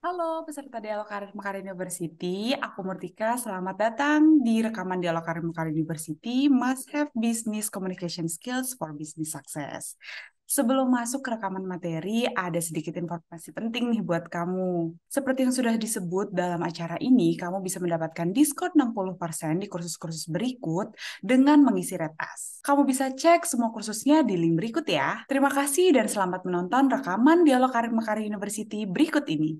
Halo peserta Dialog Karir Mekar University, aku Murtika. Selamat datang di rekaman Dialog Karir Mekar University Must Have Business Communication Skills for Business Success. Sebelum masuk ke rekaman materi, ada sedikit informasi penting nih buat kamu. Seperti yang sudah disebut dalam acara ini, kamu bisa mendapatkan diskon 60% di kursus-kursus berikut dengan mengisi Retas. Kamu bisa cek semua kursusnya di link berikut ya. Terima kasih dan selamat menonton rekaman Dialog Karir Mekar University berikut ini.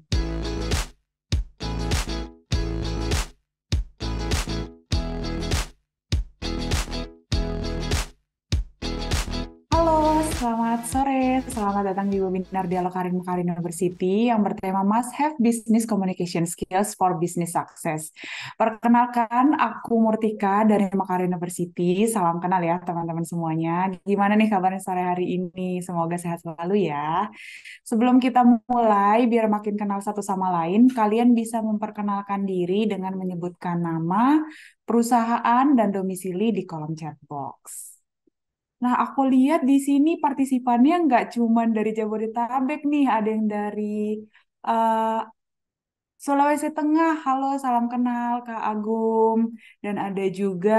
Halo, selamat sore. Selamat datang di webinar Dialog Karir Mekar University yang bertema Must Have Business Communication Skills for Business Success. Perkenalkan, aku Murtika dari Mekar University. Salam kenal ya teman-teman semuanya. Gimana nih kabarnya sore hari ini? Semoga sehat selalu ya. Sebelum kita mulai, biar makin kenal satu sama lain, kalian bisa memperkenalkan diri dengan menyebutkan nama, perusahaan, dan domisili di kolom chat box. Nah, aku lihat di sini partisipannya nggak cuma dari Jabodetabek nih, ada yang dari eh, Sulawesi Tengah. Halo, salam kenal Kak Agung. Dan ada juga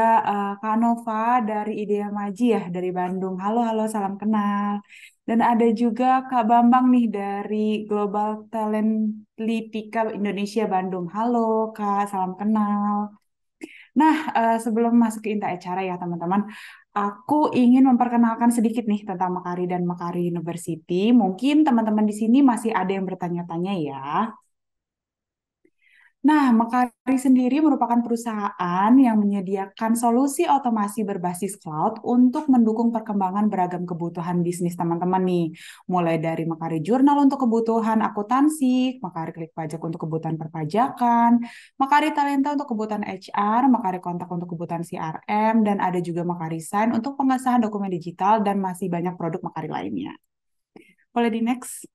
Kak Nova dari Idea Maji ya, dari Bandung. Halo, halo, salam kenal. Dan ada juga Kak Bambang nih dari Global Talent Lipika Indonesia Bandung. Halo Kak, salam kenal. Nah, sebelum masuk ke inti acara ya teman-teman, aku ingin memperkenalkan sedikit nih tentang Makari dan Makari University. Mungkin teman-teman di sini masih ada yang bertanya-tanya ya. Nah, Makari sendiri merupakan perusahaan yang menyediakan solusi otomasi berbasis cloud untuk mendukung perkembangan beragam kebutuhan bisnis teman-teman nih. Mulai dari Makari Jurnal untuk kebutuhan akuntansi, Makari Klik Pajak untuk kebutuhan perpajakan, Makari Talenta untuk kebutuhan HR, Makari Kontak untuk kebutuhan CRM, dan ada juga Makari Sign untuk pengesahan dokumen digital dan masih banyak produk Makari lainnya. Boleh di next?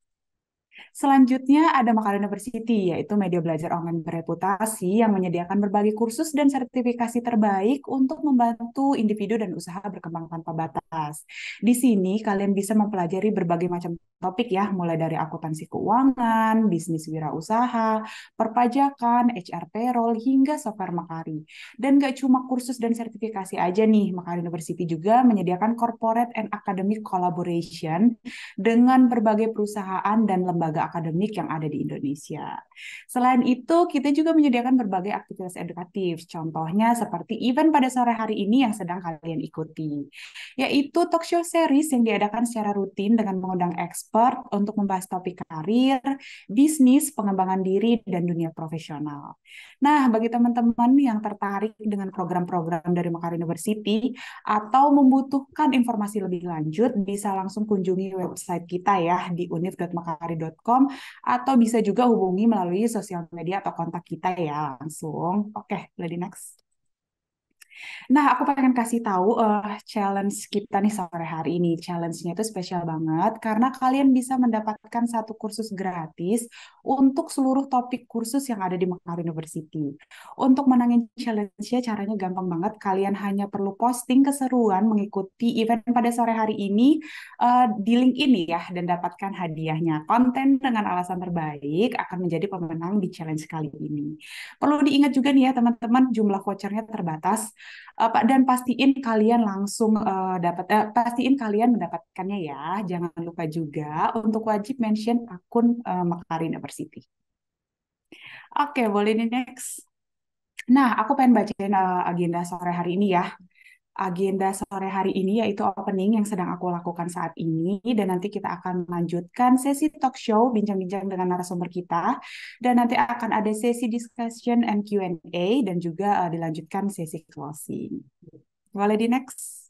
Selanjutnya ada Makanan University, yaitu media belajar online bereputasi yang menyediakan berbagai kursus dan sertifikasi terbaik untuk membantu individu dan usaha berkembang tanpa batas. Di sini kalian bisa mempelajari berbagai macam topik ya, mulai dari akuntansi keuangan, bisnis wirausaha, perpajakan, HR payroll, hingga software Makari. Dan gak cuma kursus dan sertifikasi aja nih, Makari University juga menyediakan corporate and academic collaboration dengan berbagai perusahaan dan lembaga akademik yang ada di Indonesia. Selain itu, kita juga menyediakan berbagai aktivitas edukatif, contohnya seperti event pada sore hari ini yang sedang kalian ikuti, yaitu talk show series yang diadakan secara rutin dengan mengundang expert untuk membahas topik karir, bisnis, pengembangan diri, dan dunia profesional. Nah, bagi teman-teman yang tertarik dengan program-program dari Mekar University atau membutuhkan informasi lebih lanjut, bisa langsung kunjungi website kita ya di univ.makari.com atau bisa juga hubungi melalui sosial media atau kontak kita ya langsung. Oke, lady next. Nah, aku pengen kasih tahu challenge kita nih sore hari ini. Challenge-nya itu spesial banget karena kalian bisa mendapatkan satu kursus gratis untuk seluruh topik kursus yang ada di Mekar University. Untuk menangin challenge-nya caranya gampang banget. Kalian hanya perlu posting keseruan mengikuti event pada sore hari ini di link ini ya dan dapatkan hadiahnya. Konten dengan alasan terbaik akan menjadi pemenang di challenge kali ini. Perlu diingat juga nih ya teman-teman, jumlah vouchernya terbatas. Pak, dan pastiin kalian langsung pastiin kalian mendapatkannya ya. Jangan lupa juga untuk wajib mention akun Mekar University. Oke, boleh nih next. Nah, aku pengen bacain agenda sore hari ini ya. Agenda sore hari ini yaitu opening yang sedang aku lakukan saat ini dan nanti kita akan melanjutkan sesi talk show bincang-bincang dengan narasumber kita dan nanti akan ada sesi discussion and Q&A dan juga dilanjutkan sesi closing. Boleh di next?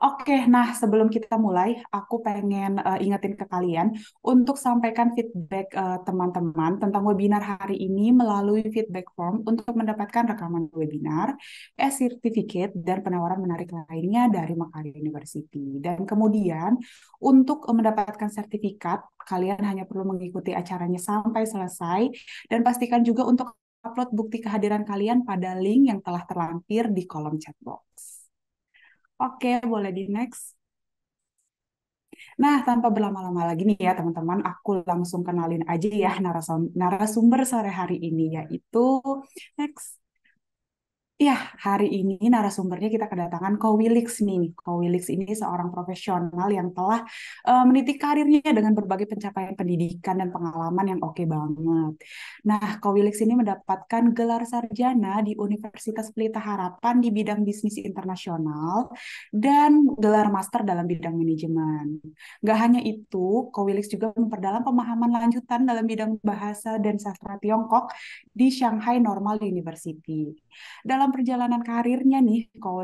Oke, nah sebelum kita mulai, aku pengen ingetin ke kalian untuk sampaikan feedback teman-teman tentang webinar hari ini melalui feedback form untuk mendapatkan rekaman webinar, certificate, dan penawaran menarik lainnya dari Makarim University. Dan kemudian untuk mendapatkan sertifikat, kalian hanya perlu mengikuti acaranya sampai selesai dan pastikan juga untuk upload bukti kehadiran kalian pada link yang telah terlampir di kolom chat box. Oke, boleh di next. Nah, tanpa berlama-lama lagi nih ya teman-teman, aku langsung kenalin aja ya narasumber sore hari ini, yaitu next. Ya, hari ini narasumbernya kita kedatangan Ko Wilix nih. Ko Wilix ini seorang profesional yang telah meniti karirnya dengan berbagai pencapaian pendidikan dan pengalaman yang oke banget. Nah, Ko Wilix ini mendapatkan gelar sarjana di Universitas Pelita Harapan di bidang bisnis internasional dan gelar master dalam bidang manajemen. Gak hanya itu, Ko Wilix juga memperdalam pemahaman lanjutan dalam bidang bahasa dan sastra Tiongkok di Shanghai Normal University. Dalam perjalanan karirnya nih, Ko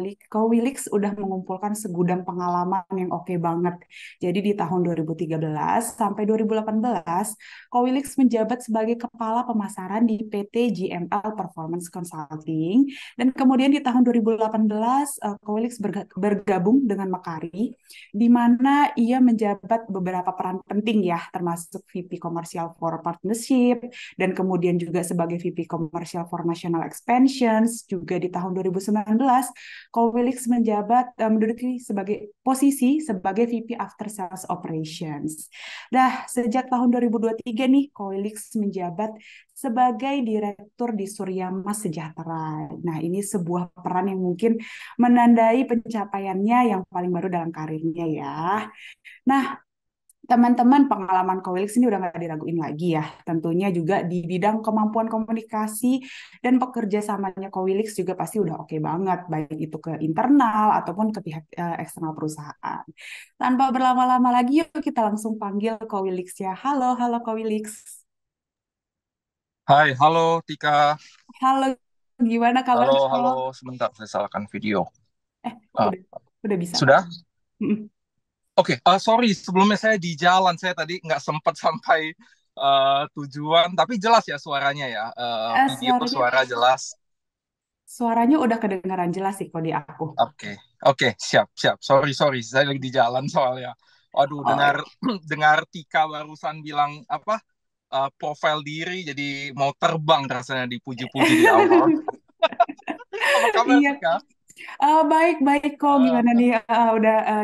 Wilix udah mengumpulkan segudang pengalaman yang oke banget. Jadi di tahun 2013 sampai 2018, Ko Wilix menjabat sebagai Kepala Pemasaran di PT GML Performance Consulting. Dan kemudian di tahun 2018, Ko Wilix bergabung dengan Makari, di mana ia menjabat beberapa peran penting ya, termasuk VP Commercial for Partnership, dan kemudian juga sebagai VP Commercial for National Expansions. Juga di tahun 2019, Kowilix menduduki sebagai posisi sebagai VP After Sales Operations. Nah, sejak tahun 2023 nih, Kowilix menjabat sebagai Direktur di Surya Mas Sejahtera. Nah, ini sebuah peran yang mungkin menandai pencapaiannya yang paling baru dalam karirnya ya. Nah, teman-teman, pengalaman Kowilix ini udah nggak diraguin lagi ya. Tentunya juga di bidang kemampuan komunikasi dan pekerja samanya Kowilix juga pasti udah oke banget, baik itu ke internal ataupun ke pihak eksternal perusahaan. Tanpa berlama-lama lagi, yuk kita langsung panggil Kowilix ya. Halo, halo Kowilix. Hai, halo Tika. Halo, gimana kabar Halo, halo. kok? Sebentar, saya salahkan video. Eh, Ah, udah bisa kok. sudah? Oke, sorry. Sebelumnya saya di jalan. Saya tadi nggak sempat sampai tujuan. Tapi jelas ya suaranya ya. Video, Suaranya, suara jelas. suaranya udah kedengaran jelas sih kok di aku. Oke, oke. Siap, siap. Sorry, sorry. Saya lagi di jalan soalnya. Waduh, Oh, dengar dengar Tika barusan bilang apa? Profil diri, jadi mau terbang rasanya dipuji-puji di awal. Apa kabar iya. Tika? Baik, baik kok. Ah, Gimana nih?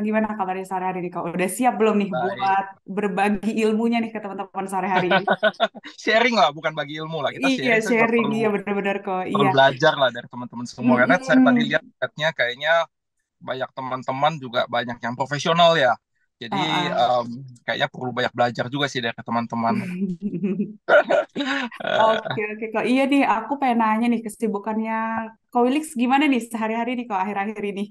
Gimana kabarnya sore hari ini kok? Udah siap belum nih baik. buat berbagi ilmunya nih ke teman-teman sore hari ini? Sharing lah, bukan bagi ilmu lah. Kita Iya, sharing, saya juga sharing. perlu Iya, benar-benar kok. perlu Iya. belajar lah dari teman-teman semua. Karena saya tadi Mm-mm. lihat chatnya kayaknya banyak teman-teman juga banyak yang profesional ya. Jadi Ah, kayaknya perlu banyak belajar juga sih dari teman-teman. ah. Eh, Oke, oke kok. Iya nih, aku pengen nanya nih kesibukannya Ko Wilix gimana nih sehari-hari nih kok akhir-akhir ini?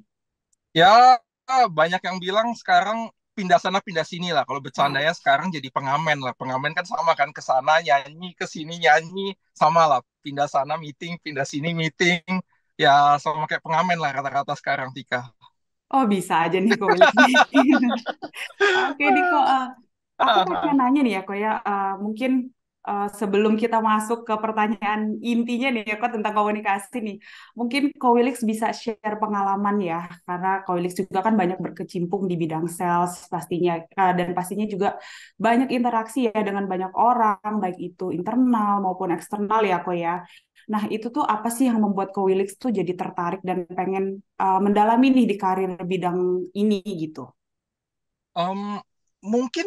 ya banyak yang bilang sekarang pindah sana pindah sini lah. Kalau bercandanya sekarang jadi pengamen lah. Pengamen kan sama kan, ke sana nyanyi, ke sini nyanyi, sama lah. Pindah sana meeting, pindah sini meeting. Ya sama kayak pengamen lah kata-kata sekarang Tika. Oh, bisa aja nih Ko Wilix nih. Oke nih kok, aku pengen nanya nih ya kok ya, mungkin sebelum kita masuk ke pertanyaan intinya nih ya kok tentang komunikasi nih, mungkin Ko Wilix bisa share pengalaman ya, karena Ko Wilix juga kan banyak berkecimpung di bidang sales pastinya, dan pastinya juga banyak interaksi ya dengan banyak orang, baik itu internal maupun eksternal ya kok ya. Nah, itu tuh apa sih yang membuat Ko Wilix tuh jadi tertarik dan pengen mendalami nih di karir bidang ini gitu? Em, mungkin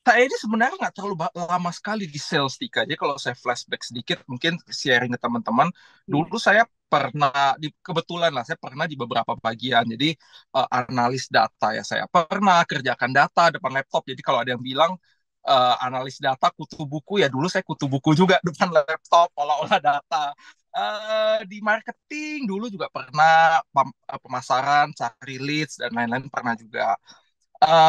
saya ini sebenarnya nggak terlalu lama sekali di sales Tika. Jadi kalau saya flashback sedikit, mungkin sharing ke teman-teman. Iya. Dulu saya pernah kebetulan lah saya pernah di beberapa bagian. Jadi analis data ya, saya pernah kerjakan data depan laptop. Jadi kalau ada yang bilang analis data kutu buku, ya dulu saya kutu buku juga depan laptop olah-olah data. Di marketing dulu juga pernah pemasaran, cari leads dan lain-lain pernah juga.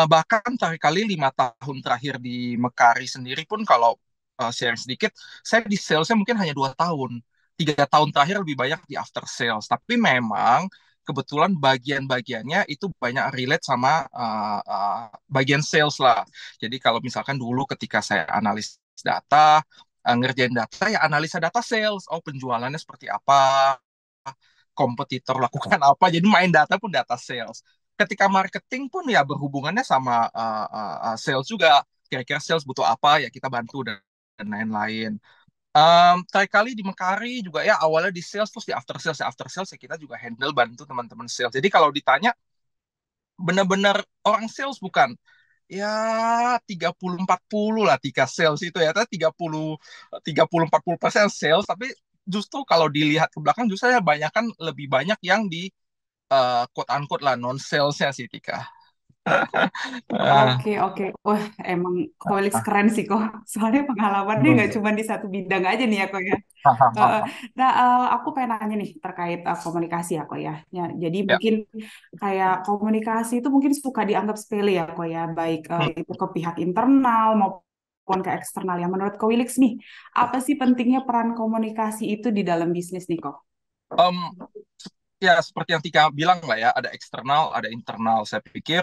Bahkan kali-kali 5 tahun terakhir di Mekari sendiri pun kalau sharing sedikit, saya di salesnya mungkin hanya 2 tahun. 3 tahun terakhir lebih banyak di after sales. Tapi memang kebetulan bagian-bagiannya itu banyak relate sama bagian sales lah. Jadi kalau misalkan dulu ketika saya analis data, ngerjain data ya analisa data sales. Oh, penjualannya seperti apa, kompetitor lakukan apa. Jadi main data pun data sales. Ketika marketing pun ya berhubungannya sama sales juga. Kira-kira sales butuh apa ya kita bantu dan lain-lain. Kali di Mekari juga ya awalnya di sales terus di after sales ya kita juga handle bantu teman-teman sales. Jadi kalau ditanya benar-benar orang sales bukan. ya 30-40 lah Tika sales itu ya. Tapi 30-40% sales, tapi justru kalau dilihat ke belakang justru ya banyak kan lebih banyak yang di quote unquote lah non salesnya sih Tika. Ah, Oke, oke. Wah, emang Felix keren sih kok. Soalnya pengalamannya nggak cuma di satu bidang aja nih ya kok ya. Eh, Nah, aku pengen nanya nih terkait komunikasi ya kok ya. Ya, jadi ya. mungkin kayak komunikasi itu mungkin suka dianggap sepele ya kok ya, baik itu ke pihak internal maupun ke eksternal. Yang menurut Ko Wilix nih, apa sih pentingnya peran komunikasi itu di dalam bisnis nih kok? Em, ya seperti yang Tika bilang lah ya, ada eksternal, ada internal. Saya pikir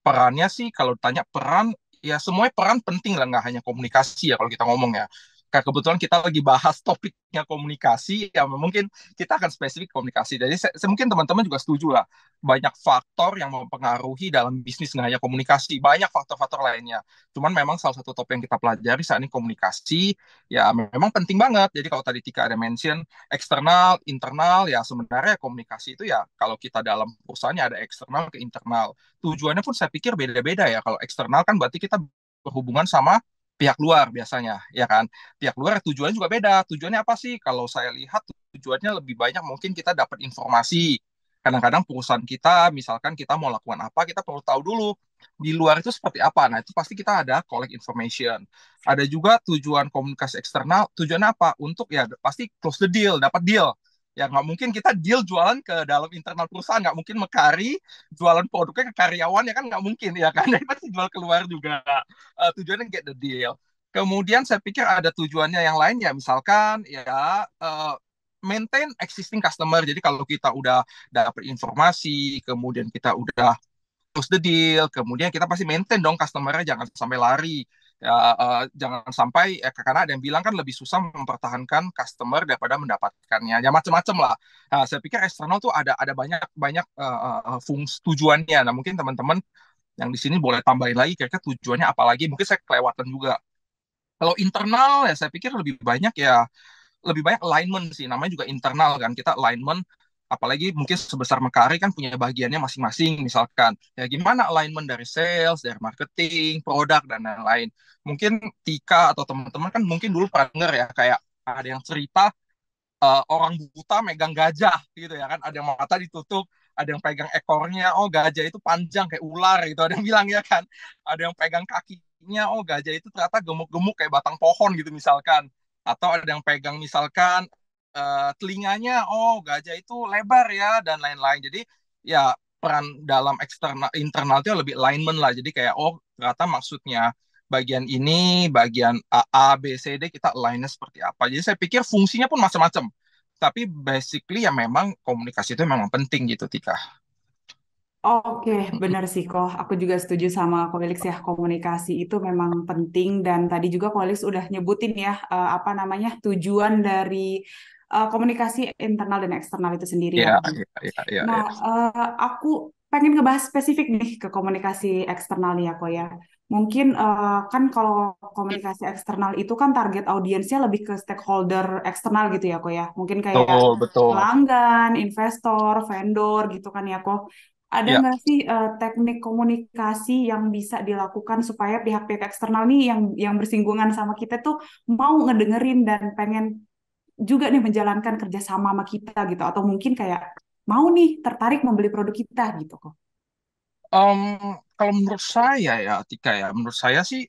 perannya sih kalau tanya peran, ya semuanya peran penting lah, nggak hanya komunikasi ya kalau kita ngomong ya. Kayak kebetulan kita lagi bahas topiknya komunikasi, ya mungkin kita akan spesifik komunikasi. Jadi mungkin teman-teman juga setuju lah, banyak faktor yang mempengaruhi dalam bisnis, nggak hanya komunikasi, banyak faktor-faktor lainnya. Cuman memang salah satu topik yang kita pelajari saat ini komunikasi, ya memang penting banget. Jadi kalau tadi Tika ada mention, eksternal, internal, ya sebenarnya komunikasi itu ya kalau kita dalam perusahaannya ada eksternal ke internal. Tujuannya pun saya pikir beda-beda ya. Kalau eksternal kan berarti kita berhubungan sama pihak luar biasanya, ya kan? Pihak luar tujuannya juga beda. Tujuannya apa sih? Kalau saya lihat tujuannya lebih banyak mungkin kita dapat informasi. Kadang-kadang perusahaan kita, misalkan kita mau lakukan apa, kita perlu tahu dulu di luar itu seperti apa. Nah, itu pasti kita ada collect information. Ada juga tujuan komunikasi eksternal, tujuannya apa? Untuk ya pasti close the deal, dapat deal. Ya nggak mungkin kita deal jualan ke dalam internal perusahaan, nggak mungkin Mekari jualan produknya ke karyawan ya kan nggak mungkin ya kan, jadi pasti jual keluar juga. Tujuannya get the deal. Kemudian saya pikir ada tujuannya yang lain ya, misalkan ya maintain existing customer. Jadi kalau kita udah dapat informasi, kemudian kita udah close the deal, kemudian kita pasti maintain dong customer-nya, jangan sampai lari. Ya, jangan sampai karena ada yang bilang kan lebih susah mempertahankan customer daripada mendapatkannya. Ya macam-macam lah. Nah, saya pikir eksternal tuh ada banyak banyak fungsi tujuannya. Nah, mungkin teman-teman yang di sini boleh tambahin lagi kira-kira tujuannya apa lagi. Mungkin saya kelewatan juga. Kalau internal ya saya pikir lebih banyak alignment sih, namanya juga internal kan, kita alignment, apalagi mungkin sebesar Mekari kan punya bagiannya masing-masing, misalkan ya gimana alignment dari sales, dari marketing, produk dan lain-lain. Mungkin Tika atau teman-teman kan mungkin dulu pernah denger ya, kayak ada yang cerita orang buta megang gajah gitu ya kan, ada yang mata ditutup, ada yang pegang ekornya, oh gajah itu panjang kayak ular gitu, ada yang bilang ya kan, ada yang pegang kakinya, oh gajah itu ternyata gemuk-gemuk kayak batang pohon gitu misalkan, atau ada yang pegang misalkan telinganya, oh gajah itu lebar ya dan lain-lain. Jadi ya peran dalam eksternal internal itu lebih alignment lah, jadi kayak oh ternyata maksudnya bagian ini, bagian A, B, C, D, kita align-nya seperti apa. Jadi saya pikir fungsinya pun macam-macam. Tapi basically ya memang komunikasi itu memang penting gitu, Tika. Oke, benar sih kok. Aku juga setuju sama Ko Felix ya. Komunikasi itu memang penting dan tadi juga Ko Felix udah nyebutin ya apa namanya tujuan dari komunikasi internal dan eksternal itu sendiri ya. Iya, iya, iya, iya, Nah, iya. aku pengen ngebahas spesifik nih ke komunikasi eksternal nih ya kok ya. Mungkin kan kalau komunikasi eksternal itu kan target audiensnya lebih ke stakeholder eksternal gitu ya kok ya. Mungkin kayak Betul, betul. pelanggan, investor, vendor gitu kan ya kok. Ada Iya. nggak sih teknik komunikasi yang bisa dilakukan supaya pihak-pihak eksternal nih yang bersinggungan sama kita tuh mau ngedengerin dan pengen juga nih menjalankan kerjasama sama kita gitu atau mungkin kayak mau nih tertarik membeli produk kita gitu kok. Em, Kalau menurut saya ya, Tika ya, menurut saya sih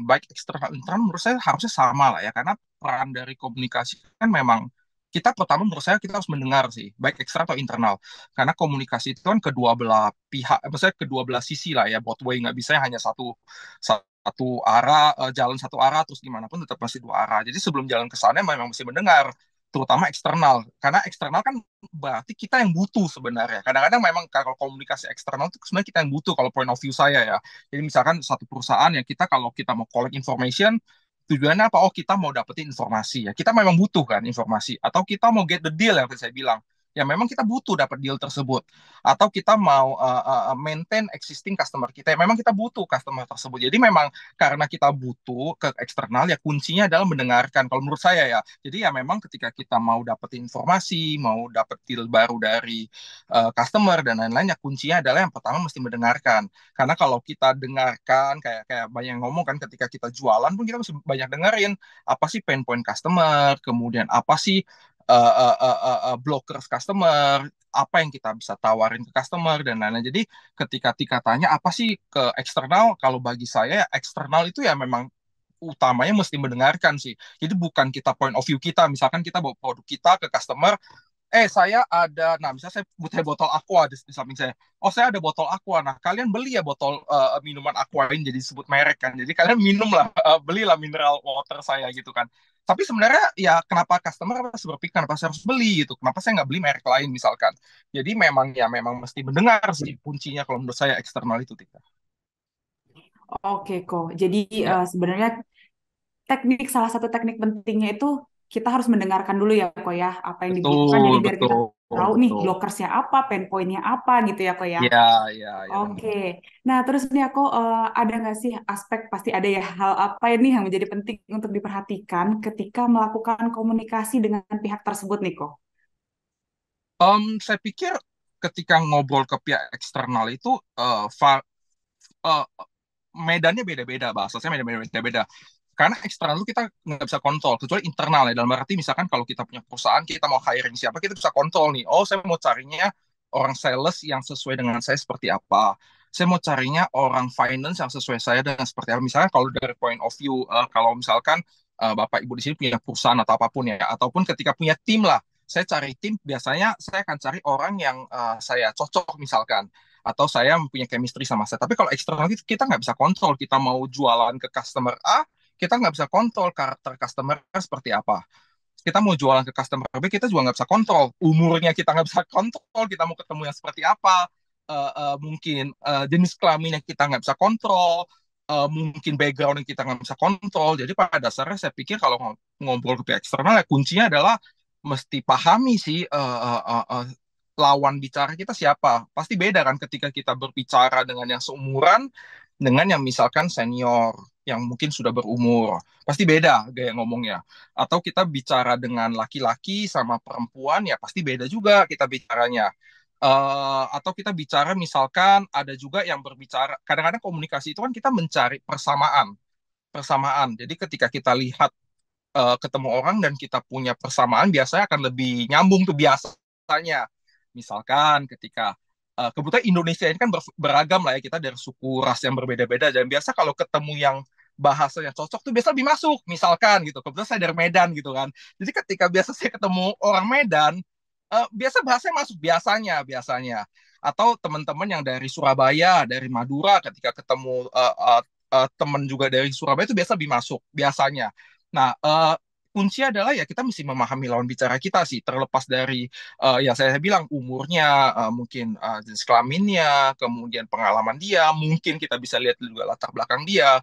baik eksternal internal menurut saya harusnya sama lah ya, karena peran dari komunikasi kan memang kita pertama menurut saya kita harus mendengar sih, baik eksternal atau internal, karena komunikasi itu kan kedua belah pihak, maksudnya kedua belah sisi lah ya, both way, nggak bisa hanya satu satu arah, jalan satu arah terus gimana pun tetap masih dua arah. Jadi sebelum jalan ke sana memang mesti mendengar, terutama eksternal, karena eksternal kan berarti kita yang butuh sebenarnya. Kadang-kadang memang kalau komunikasi eksternal itu sebenarnya kita yang butuh kalau point of view saya ya. Jadi misalkan satu perusahaan ya, kita kalau kita mau collect information, tujuannya apa? Oh kita mau dapetin informasi ya. Kita memang butuh kan informasi. Atau kita mau get the deal yang tadi saya bilang. ya memang kita butuh dapat deal tersebut. Atau kita mau maintain existing customer kita, ya memang kita butuh customer tersebut. Jadi memang karena kita butuh ke eksternal, ya kuncinya adalah mendengarkan. Kalau menurut saya ya, jadi ya memang ketika kita mau dapat informasi, mau dapat deal baru dari customer dan lain-lain, ya kuncinya adalah yang pertama mesti mendengarkan. Karena kalau kita dengarkan, kayak kayak banyak yang ngomong kan, ketika kita jualan pun kita mesti banyak dengerin apa sih pain point customer, kemudian apa sih blockers customer, apa yang kita bisa tawarin ke customer dan lain-lain. Jadi ketika Tika tanya apa sih ke eksternal, kalau bagi saya eksternal itu ya memang utamanya mesti mendengarkan sih. Jadi bukan kita point of view kita, misalkan kita bawa produk kita ke customer, saya ada, nah misalnya saya butuh botol aqua di samping saya. Oh, saya ada botol aqua. Nah, kalian beli ya botol minuman aqua ini, jadi disebut merek kan. Jadi kalian minum lah, belilah mineral water saya gitu kan. Tapi sebenarnya ya kenapa customer harus berpikir kenapa saya harus beli gitu? Kenapa saya nggak beli merek lain misalkan? Jadi memang ya memang mesti mendengar sih kuncinya kalau menurut saya eksternal itu Tika. Oke kok. Jadi Ya, sebenarnya salah satu teknik pentingnya itu kita harus mendengarkan dulu ya kok ya apa yang dibutuhkan. Jadi betul, biar kita betul, tahu nih betul. blockersnya apa, pain pointnya apa gitu ya kok ya. Ya, ya, ya Oke. benar. Nah terus nih aku ada nggak sih aspek pasti ada ya hal apa ini yang menjadi penting untuk diperhatikan ketika melakukan komunikasi dengan pihak tersebut nih kok? Saya pikir ketika ngobrol ke pihak eksternal itu eh, medannya beda-beda, bahasanya medan beda-beda. Karena eksternal itu kita nggak bisa kontrol, kecuali internal ya. Dalam arti misalkan kalau kita punya perusahaan, kita mau hiring siapa, kita bisa kontrol nih. Oh, saya mau carinya orang sales yang sesuai dengan saya seperti apa. Saya mau carinya orang finance yang sesuai saya dengan seperti apa. Misalnya kalau dari point of view, kalau misalkan Bapak Ibu di sini punya perusahaan atau apapun ya, ataupun ketika punya tim lah, saya cari tim, biasanya saya akan cari orang yang saya cocok misalkan atau saya mempunyai chemistry sama saya. Tapi kalau eksternal itu kita nggak bisa kontrol. Kita mau jualan ke customer A, kita nggak bisa kontrol karakter customer seperti apa. Kita mau jualan ke customer B, kita juga nggak bisa kontrol. Umurnya kita nggak bisa kontrol. Kita mau ketemu yang seperti apa. Mungkin jenis kelaminnya kita nggak bisa kontrol. Mungkin background yang kita nggak bisa kontrol. Jadi pada dasarnya saya pikir kalau ngobrol ke pihak eksternal ya kuncinya adalah mesti pahami sih lawan bicara kita siapa. Pasti beda kan ketika kita berbicara dengan yang seumuran dengan yang misalkan senior yang mungkin sudah berumur. Pasti beda gaya ngomongnya. Atau kita bicara dengan laki-laki sama perempuan ya pasti beda juga kita bicaranya. Atau kita bicara misalkan ada juga yang berbicara kadang-kadang komunikasi itu kan kita mencari persamaan. Jadi ketika kita lihat ketemu orang dan kita punya persamaan biasanya akan lebih nyambung tuh biasanya. Misalkan ketika kebetulan Indonesia ini kan beragam lah ya, kita dari suku ras yang berbeda-beda dan biasa kalau ketemu yang bahasanya cocok tuh biasa lebih masuk misalkan gitu. Kebetulan saya dari Medan gitu kan. Jadi ketika biasa saya ketemu orang Medan biasa bahasanya masuk biasanya atau teman-teman yang dari Surabaya, dari Madura ketika ketemu teman juga dari Surabaya itu biasa lebih masuk biasanya. Nah, kunci adalah ya kita mesti memahami lawan bicara kita sih, terlepas dari ya saya bilang umurnya, mungkin jenis kelaminnya, kemudian pengalaman dia, mungkin kita bisa lihat juga latar belakang dia.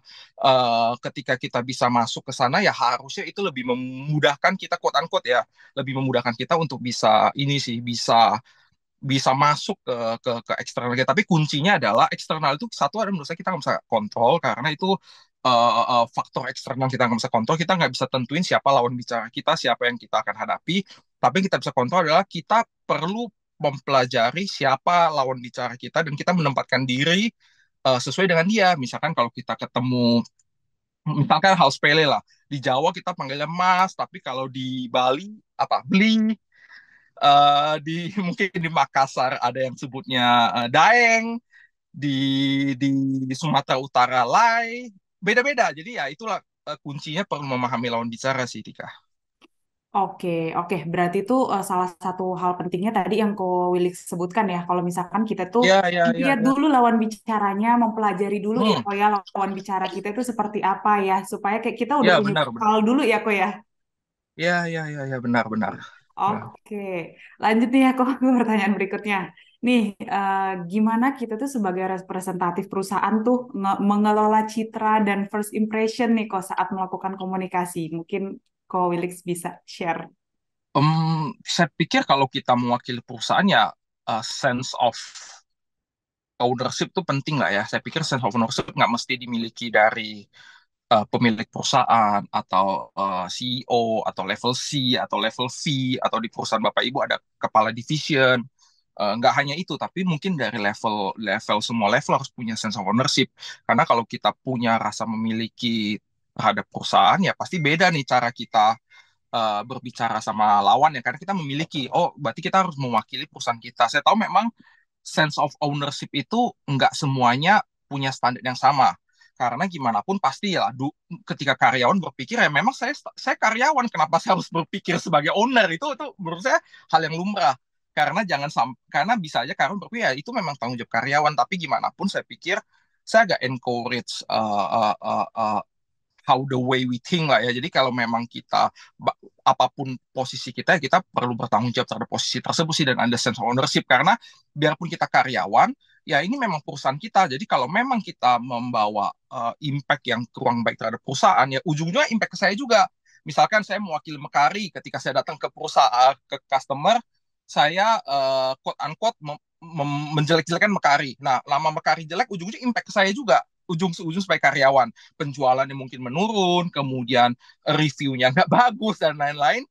Ketika kita bisa masuk ke sana ya harusnya itu lebih memudahkan kita quote unquote ya, lebih memudahkan kita untuk bisa ini sih bisa bisa masuk ke eksternal kita. Tapi kuncinya adalah eksternal itu satu ada menurut saya kita nggak bisa kontrol karena itu faktor eksternal kita nggak bisa kontrol. Kita nggak bisa tentuin siapa lawan bicara kita, siapa yang kita akan hadapi. Tapi yang kita bisa kontrol adalah kita perlu mempelajari siapa lawan bicara kita dan kita menempatkan diri sesuai dengan dia. Misalkan kalau kita ketemu, misalkan hal sepele lah. Di Jawa kita panggilnya Mas, tapi kalau di Bali apa? Bling, di mungkin di Makassar ada yang sebutnya Daeng, di di Sumatera Utara Lai, beda-beda. Jadi ya itulah kuncinya perlu memahami lawan bicara sih Tika. Oke, oke. Berarti itu salah satu hal pentingnya tadi yang Ko Willy sebutkan ya. Kalau misalkan kita tuh Ya, ya, ya, lihat ya. dulu lawan bicaranya, mempelajari dulu ya, Hmm, Ko ya lawan bicara kita itu seperti apa ya, supaya kayak kita udah ya punya benar benar. bekal dulu ya, Ko ya. Ya, ya, ya, ya benar benar. Ya. Oke, lanjut nih ya, Ko ke pertanyaan berikutnya. Nih, gimana kita tuh sebagai representatif perusahaan tuh mengelola citra dan first impression nih, Ko saat melakukan komunikasi? Mungkin Ko Willy bisa share. Saya pikir kalau kita mewakili perusahaan ya sense of ownership itu penting lah ya. Saya pikir sense of ownership nggak mesti dimiliki dari pemilik perusahaan atau CEO atau level C atau level V atau di perusahaan Bapak Ibu ada kepala division. Nggak hanya itu, tapi mungkin dari level level semua level harus punya sense of ownership. Karena kalau kita punya rasa memiliki terhadap perusahaan, ya pasti beda nih cara kita berbicara sama lawan ya. Karena kita memiliki, oh berarti kita harus mewakili perusahaan kita. Saya tahu memang sense of ownership itu nggak semuanya punya standar yang sama. Karena gimana pun pasti ya, ketika karyawan berpikir ya memang saya karyawan, kenapa saya harus berpikir sebagai owner itu menurut saya hal yang lumrah. Karena karena bisa aja karyawan berpikir ya itu memang tanggung jawab karyawan, tapi gimana pun saya pikir saya agak encourage how the way we think lah ya. Jadi kalau memang kita apapun posisi kita, kita perlu bertanggung jawab terhadap posisi tersebut sih dan ada sense of ownership karena biarpun kita karyawan, ya ini memang perusahaan kita. Jadi kalau memang kita membawa impact yang kurang baik terhadap perusahaan, ya ujungnya impact ke saya juga. Misalkan saya mewakili Mekari, ketika saya datang ke perusahaan, ke customer, saya quote unquote menjelek-jelekan Mekari. Nah, lama Mekari jelek, ujung-ujungnya impact ke saya juga ujung-ujung sebagai karyawan penjualannya mungkin menurun, kemudian reviewnya nggak bagus dan lain-lain,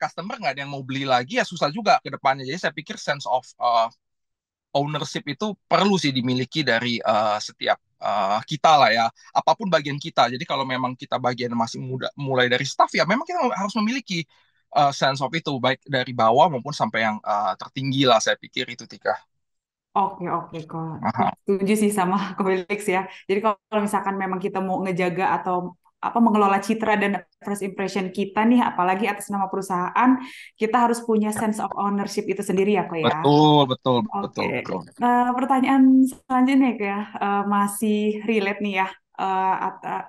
customer nggak ada yang mau beli lagi ya susah juga ke depannya. Jadi saya pikir sense of ownership itu perlu sih dimiliki dari setiap kita lah ya, apapun bagian kita. Jadi kalau memang kita bagian masih muda, mulai dari staff ya memang kita harus memiliki sense of itu baik dari bawah maupun sampai yang tertinggi lah. Saya pikir itu Tika. Oke, oke, kok Aha, setuju sih sama Ko Felix ya. Jadi kalau misalkan memang kita mau ngejaga atau apa mengelola citra dan first impression kita nih, apalagi atas nama perusahaan, kita harus punya sense of ownership itu sendiri ya, kok ya. betul betul Oke, betul betul. pertanyaan selanjutnya ya, masih relate nih ya.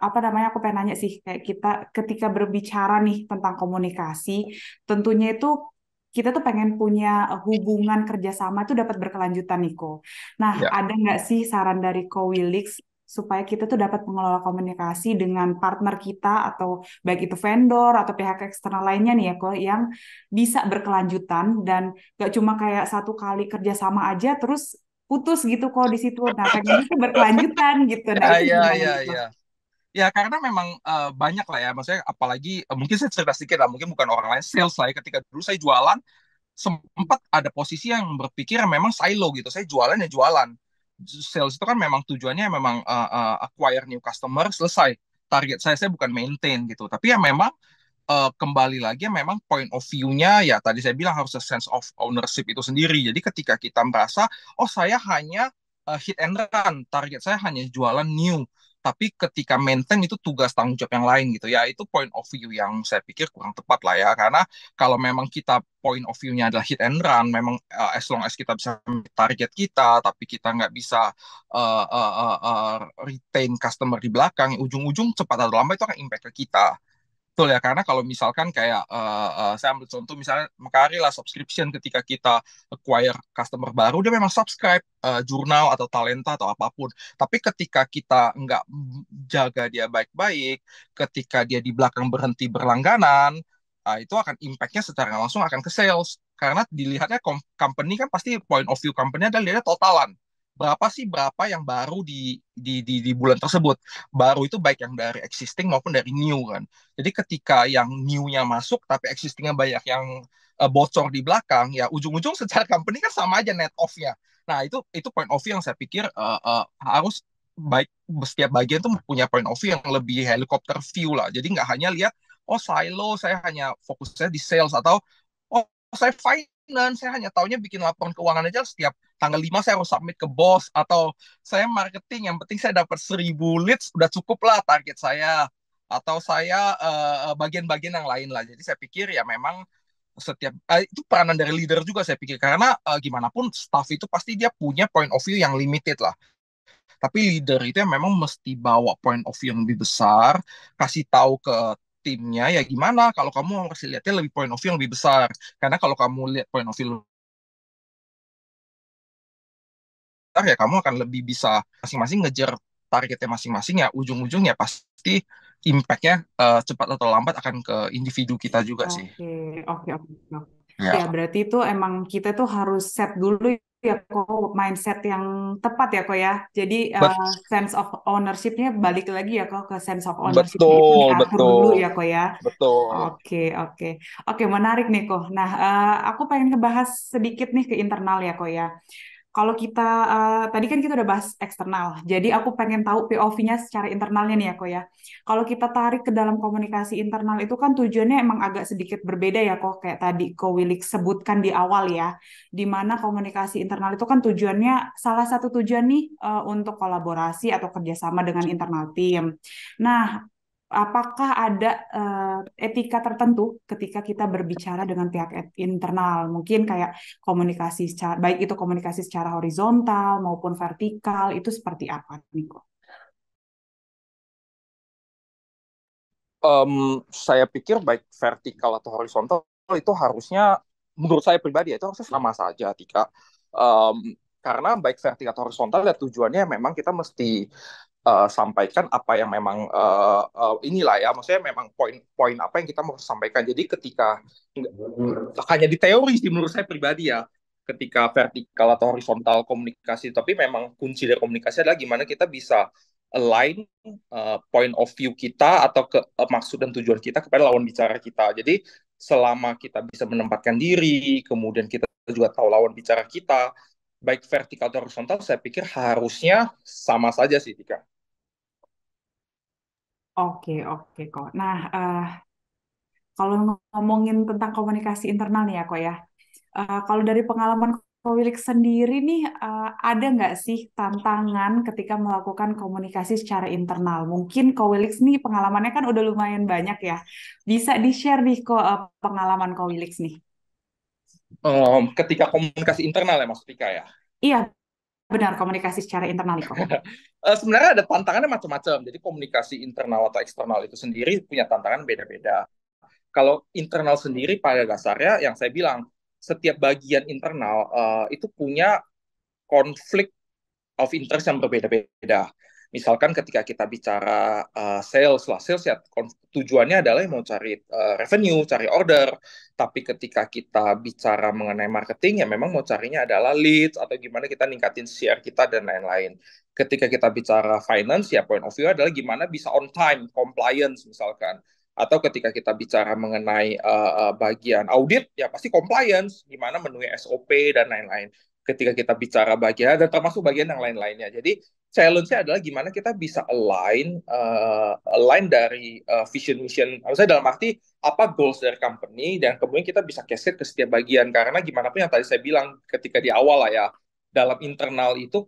Apa namanya? Aku pengen nanya sih, kayak kita ketika berbicara nih tentang komunikasi, tentunya itu kita tuh pengen punya hubungan kerjasama itu dapat berkelanjutan nih, Ko. Nah, Ya. ada nggak sih saran dari Ko Wilix supaya kita tuh dapat mengelola komunikasi dengan partner kita atau baik itu vendor atau pihak eksternal lainnya nih ya, Ko, yang bisa berkelanjutan dan gak cuma kayak satu kali kerjasama aja terus putus gitu kok di situ. Nah, pengen itu berkelanjutan gitu. Nah, Ya, itu ya, gimana ya, gitu? ya. Ya, karena memang banyak lah ya. Maksudnya apalagi mungkin saya cerita sedikit lah. Mungkin bukan orang lain sales lah ya. Ketika dulu saya jualan, sempat ada posisi yang berpikir memang silo gitu. Saya jualan ya jualan. Sales itu kan memang tujuannya memang acquire new customer, selesai. Target saya bukan maintain gitu. Tapi ya memang kembali lagi memang point of view-nya ya tadi saya bilang harus a sense of ownership itu sendiri. Jadi ketika kita merasa oh saya hanya hit and run, target saya hanya jualan new. Tapi ketika maintain itu tugas tanggung jawab yang lain gitu ya, itu point of view yang saya pikir kurang tepat lah ya. Karena kalau memang kita point of view-nya adalah hit and run, memang as long as kita bisa target kita, tapi kita nggak bisa retain customer di belakang, ujung-ujung cepat atau lambat itu akan impact ke kita. Betul ya, karena kalau misalkan kayak saya ambil contoh misalnya Mekari lah subscription ketika kita acquire customer baru dia memang subscribe jurnal atau talenta atau apapun. Tapi ketika kita nggak jaga dia baik-baik, ketika dia di belakang berhenti berlangganan, itu akan impactnya secara langsung akan ke sales. Karena dilihatnya company kan pasti point of view company adalah dilihatnya totalan. Berapa yang baru di bulan tersebut. Baru itu baik yang dari existing maupun dari new kan. Jadi ketika yang new-nya masuk tapi existing-nya banyak yang bocor di belakang, ya ujung-ujung secara company kan sama aja net off-nya. Nah, itu point of view yang saya pikir harus baik setiap bagian tuh punya point of view yang lebih helikopter view lah. Jadi nggak hanya lihat oh silo saya hanya fokusnya di sales atau oh saya finance saya hanya taunya bikin laporan keuangan aja setiap tanggal 5 saya harus submit ke bos atau saya marketing yang penting saya dapat 1.000 leads udah cukup lah target saya atau saya bagian-bagian yang lain lah. Jadi saya pikir ya memang setiap itu peranan dari leader juga saya pikir karena gimana pun staff itu pasti dia punya point of view yang limited lah. Tapi leader itu yang memang mesti bawa point of view yang lebih besar, kasih tahu ke timnya ya gimana kalau kamu harus lihatnya lebih point of view yang lebih besar. Karena kalau kamu lihat point of view besar ya kamu akan lebih bisa masing-masing ngejar targetnya masing-masing ya ujung-ujungnya pasti impact-nya cepat atau lambat akan ke individu kita juga sih. Oke, oke, oke. Oke. Ya, Ya, berarti itu emang kita tuh harus set dulu ya kok mindset yang tepat ya kok ya. Jadi bet sense of ownership-nya balik lagi ya kok ke sense of ownership-nya itu betul, diatur dulu betul, ya kok ya. betul. Oke, oke. Oke, menarik nih kok. Nah, aku pengen ngebahas sedikit nih ke internal ya kok ya. Kalau kita tadi kan kita udah bahas eksternal, jadi aku pengen tahu POV-nya secara internalnya nih ya kok ya. Kalau kita tarik ke dalam komunikasi internal itu kan tujuannya emang agak sedikit berbeda ya kok, kayak tadi Ko Wilik sebutkan di awal ya, di mana komunikasi internal itu kan tujuannya salah satu tujuan nih untuk kolaborasi atau kerjasama dengan internal tim. Nah, apakah ada etika tertentu ketika kita berbicara dengan pihak internal? Mungkin kayak komunikasi secara, baik itu komunikasi secara horizontal maupun vertikal, itu seperti apa, Niko? Em, saya pikir baik vertikal atau horizontal itu harusnya, menurut saya pribadi ya, itu harusnya sama saja, Tika. Karena baik vertikal atau horizontal ya tujuannya memang kita mesti sampaikan apa yang memang inilah ya, maksudnya memang poin-poin apa yang kita mau sampaikan. Jadi ketika hanya di teori sih menurut saya pribadi ya, ketika vertikal atau horizontal komunikasi, tapi memang kunci dari komunikasi adalah gimana kita bisa align point of view kita atau ke maksud dan tujuan kita kepada lawan bicara kita. Jadi selama kita bisa menempatkan diri, kemudian kita juga tahu lawan bicara kita, baik vertikal atau horizontal, saya pikir harusnya sama saja sih, Tika. Oke, oke kok. Nah, kalau ngomongin tentang komunikasi internal nih ya kok ya, kalau dari pengalaman Kowilik sendiri nih, ada nggak sih tantangan ketika melakukan komunikasi secara internal? Mungkin Kowilik nih pengalamannya kan udah lumayan banyak ya. Bisa di-share nih kok pengalaman Kowilik nih. Ketika komunikasi internal ya Mas Tika ya. Iya, benar komunikasi secara internal nih kok. Sebenarnya ada tantangannya macam-macam. Jadi komunikasi internal atau eksternal itu sendiri punya tantangan beda-beda. Kalau internal sendiri pada dasarnya yang saya bilang, setiap bagian internal itu punya konflik of interest yang berbeda-beda. Misalkan ketika kita bicara sales lah, sales ya tujuannya adalah mau cari revenue, cari order. Tapi ketika kita bicara mengenai marketing, ya memang mau carinya adalah leads atau gimana kita ningkatin share kita dan lain-lain. Ketika kita bicara finance, ya point of view adalah gimana bisa on time, compliance misalkan. Atau ketika kita bicara mengenai bagian audit, ya pasti compliance, gimana memenuhi SOP dan lain-lain ketika kita bicara bagian dan termasuk bagian yang lain-lainnya. Jadi challenge-nya adalah gimana kita bisa align dari vision mission. Maksudnya dalam arti apa goals dari company dan kemudian kita bisa cascade ke setiap bagian karena gimana pun yang tadi saya bilang ketika di awal lah ya dalam internal itu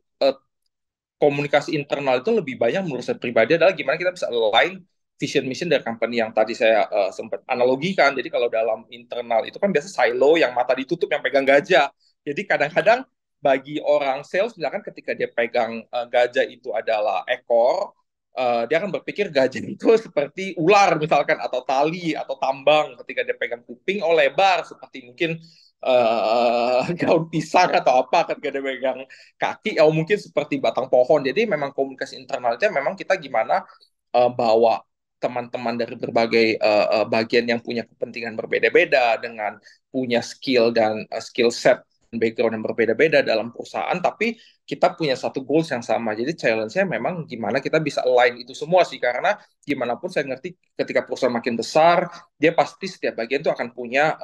komunikasi internal itu lebih banyak menurut saya pribadi adalah gimana kita bisa align vision mission dari company yang tadi saya sempat analogikan. Jadi kalau dalam internal itu kan biasa silo yang mata ditutup yang pegang gajah. Jadi kadang-kadang bagi orang sales misalkan ketika dia pegang gajah itu adalah ekor, dia akan berpikir gajah itu seperti ular misalkan atau tali atau tambang. Ketika dia pegang kuping, oh lebar seperti mungkin daun pisang atau apa ketika dia pegang kaki, atau mungkin seperti batang pohon. Jadi memang komunikasi internal itu memang kita gimana bawa teman-teman dari berbagai bagian yang punya kepentingan berbeda-beda dengan punya skill dan skill set background yang berbeda-beda dalam perusahaan, tapi kita punya satu goals yang sama. Jadi challenge-nya memang gimana kita bisa align itu semua sih, karena gimana pun saya ngerti ketika perusahaan makin besar, dia pasti setiap bagian itu akan punya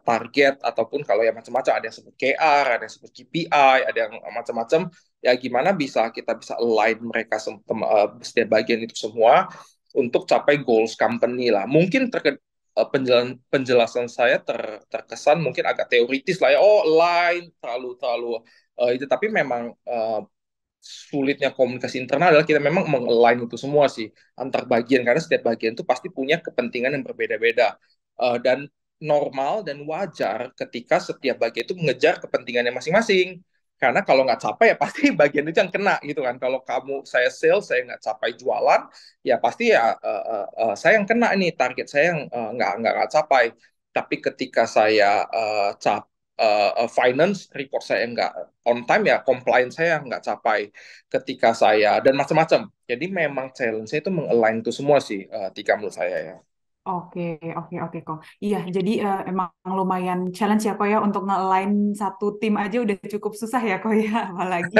target ataupun kalau ya macam-macam, ada yang sebut KR, ada yang sebut KPI, ada yang macam-macam. Ya gimana bisa kita bisa align mereka setiap bagian itu semua untuk capai goals company lah. Mungkin penjelasan saya terkesan mungkin agak teoritis lah ya. Oh, line terlalu terlalu itu, tapi memang sulitnya komunikasi internal adalah kita memang meng-align itu semua sih antar bagian karena setiap bagian itu pasti punya kepentingan yang berbeda-beda. Dan normal dan wajar ketika setiap bagian itu mengejar kepentingannya masing-masing. Karena kalau nggak capai ya pasti bagian itu yang kena gitu kan. Kalau saya sales, saya nggak capai jualan, ya pasti ya saya yang kena nih, target saya yang nggak capai. Tapi ketika saya finance report saya nggak on time, ya compliance saya nggak capai ketika saya, dan macam-macam. Jadi memang challenge-nya itu mengalign itu semua sih, Tika, menurut saya ya. Oke, oke, oke kok. Iya, jadi emang lumayan challenge ya kok ya untuk nge-align satu tim aja udah cukup susah ya kok ya, apalagi.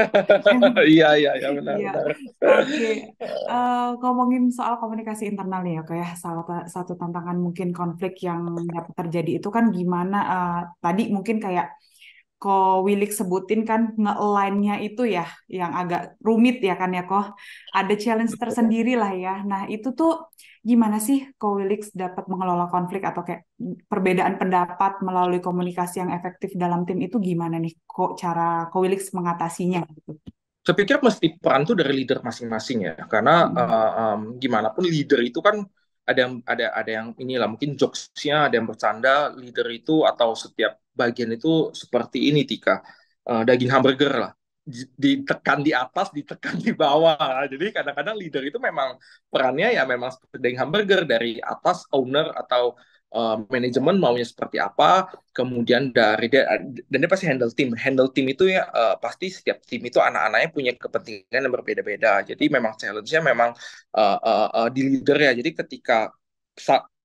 Iya, iya, iya, Iya, benar-benar. oke. Ngomongin soal komunikasi internal nih ya, kayak salah satu tantangan mungkin konflik yang dapat terjadi itu kan gimana tadi mungkin kayak Ko Wilik sebutin kan nge-align-nya itu ya yang agak rumit ya kan ya kok. Ada challenge tersendiri lah ya. Nah, itu tuh gimana sih Ko Wilik dapat mengelola konflik atau kayak perbedaan pendapat melalui komunikasi yang efektif dalam tim itu gimana nih kok cara Ko Wilik mengatasinya gitu. Saya pikir mesti peran tuh dari leader masing-masing ya, karena Hmm. gimana pun leader itu kan ada yang inilah, mungkin jokesnya ada yang bercanda, leader itu atau setiap bagian itu seperti ini, Tika. Daging hamburger lah, ditekan di atas, ditekan di bawah. Jadi kadang-kadang leader itu memang perannya ya memang seperti daging hamburger, dari atas owner atau manajemen maunya seperti apa, kemudian dari dia, dan dia pasti handle tim itu ya, pasti setiap tim itu anak-anaknya punya kepentingan yang berbeda-beda, jadi memang challenge-nya memang di leader ya. Jadi ketika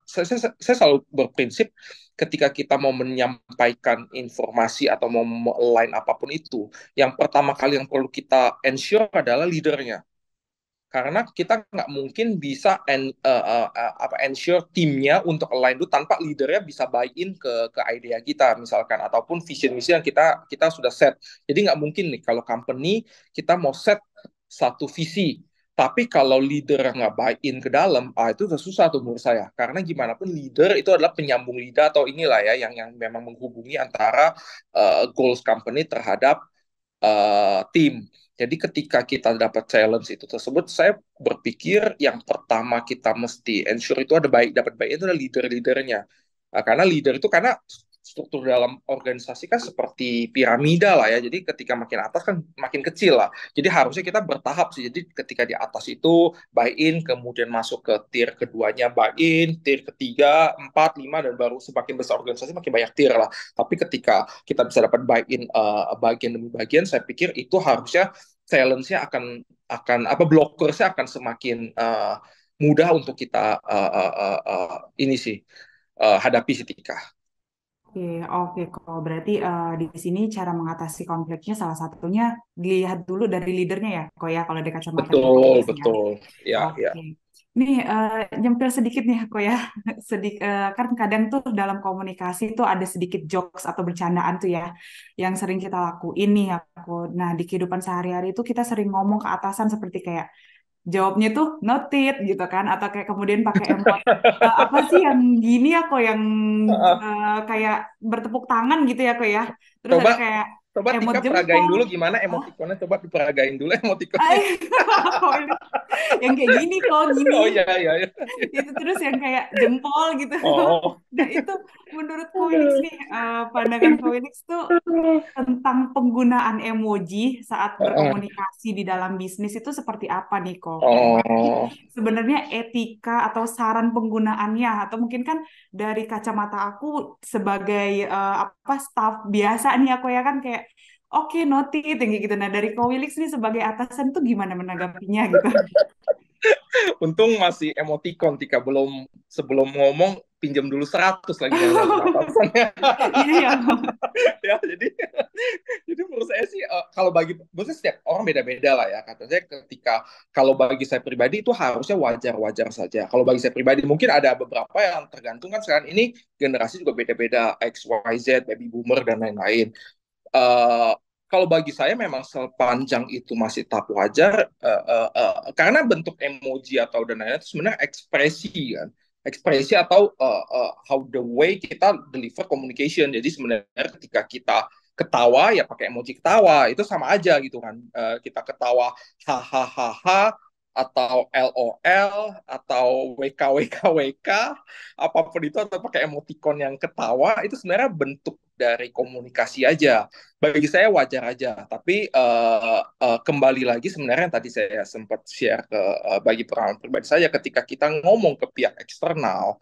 saya selalu berprinsip, ketika kita mau menyampaikan informasi atau mau align apapun itu, yang pertama kali yang perlu kita ensure adalah leadernya, karena kita nggak mungkin bisa ensure timnya untuk align dulu tanpa leadernya bisa buy in ke idea kita misalkan, ataupun vision misi yang kita kita sudah set. Jadi nggak mungkin nih kalau company kita mau set satu visi, tapi kalau leader nggak buy in ke dalam, itu udah susah tuh menurut saya. Karena gimana pun leader itu adalah penyambung lidah atau inilah ya, yang memang menghubungi antara goals company terhadap tim. Jadi ketika kita dapat challenge itu tersebut, saya berpikir yang pertama kita mesti ensure itu ada dapat baik itu adalah leader-leadernya. Karena leader itu, karena struktur dalam organisasi kan seperti piramida lah ya. Jadi ketika makin atas kan makin kecil lah. Jadi harusnya kita bertahap sih. Jadi ketika di atas itu buy in, kemudian masuk ke tier keduanya buy in, tier ketiga, empat, lima, dan baru semakin besar organisasi makin banyak tier lah. Tapi ketika kita bisa dapat buy-in bagian demi bagian, saya pikir itu harusnya challenge-nya akan apa, blockersnya akan semakin mudah untuk kita ini sih hadapi sih, Tika. Oke, oke kok. Berarti di sini cara mengatasi konfliknya salah satunya dilihat dulu dari leadernya ya, kok ya kalau dari kacamata Betul, Kowilis ya. betul. Ya, ya. Oke. Nih nyempil sedikit nih kok ya. Kan kadang tuh dalam komunikasi tuh ada sedikit jokes atau bercandaan tuh ya yang sering kita lakuin nih aku. Nah, di kehidupan sehari-hari itu kita sering ngomong ke atasan seperti kayak jawabnya tuh noted gitu kan atau kayak kemudian pakai emot apa sih yang gini ya kok yang kayak bertepuk tangan gitu ya kok ya terus Coba ada kayak coba emot Tika peragain jempol. dulu gimana Hah? emotikonnya, coba diperagain dulu emotikonnya. Ay, kok ini yang kayak gini kok gini Oh iya, iya, iya. itu terus yang kayak jempol gitu. Oh. Nah itu menurut Koinix nih pandangan Koinix tuh tentang penggunaan emoji saat berkomunikasi di dalam bisnis itu seperti apa nih kok? Gimana sih Oh. sebenarnya etika atau saran penggunaannya? Atau mungkin kan dari kacamata aku sebagai apa staff biasa nih aku ya kan kayak oke notit yang kayak gitu. Nah dari Kowilix nih sebagai atasan tuh gimana menanggapinya gitu? Untung masih emoticon, Tika, belum, sebelum ngomong pinjam dulu 100 lagi ngeliatin atasannya. Iya ya. Ya, jadi menurut saya sih, kalau bagi, maksudnya setiap orang beda-beda lah ya. Kata saya ketika, kalau bagi saya pribadi itu harusnya wajar-wajar saja. Kalau bagi saya pribadi mungkin ada beberapa yang tergantung, kan sekarang ini generasi juga beda-beda, X, Y, Z, baby boomer dan lain-lain. uh, Kalau bagi saya memang sepanjang itu masih tahap wajar, karena bentuk emoji atau dan lain-lain itu sebenarnya ekspresi kan, ekspresi atau how the way kita deliver communication. Jadi sebenarnya ketika kita ketawa ya pakai emoji ketawa itu sama aja gitu kan. Kita ketawa hahaha atau LOL atau WKWKWK apapun itu, atau pakai emoticon yang ketawa, itu sebenarnya bentuk dari komunikasi aja. Bagi saya wajar aja, tapi kembali lagi sebenarnya yang tadi saya sempat share ke bagi pengalaman pribadi saya, ketika kita ngomong ke pihak eksternal,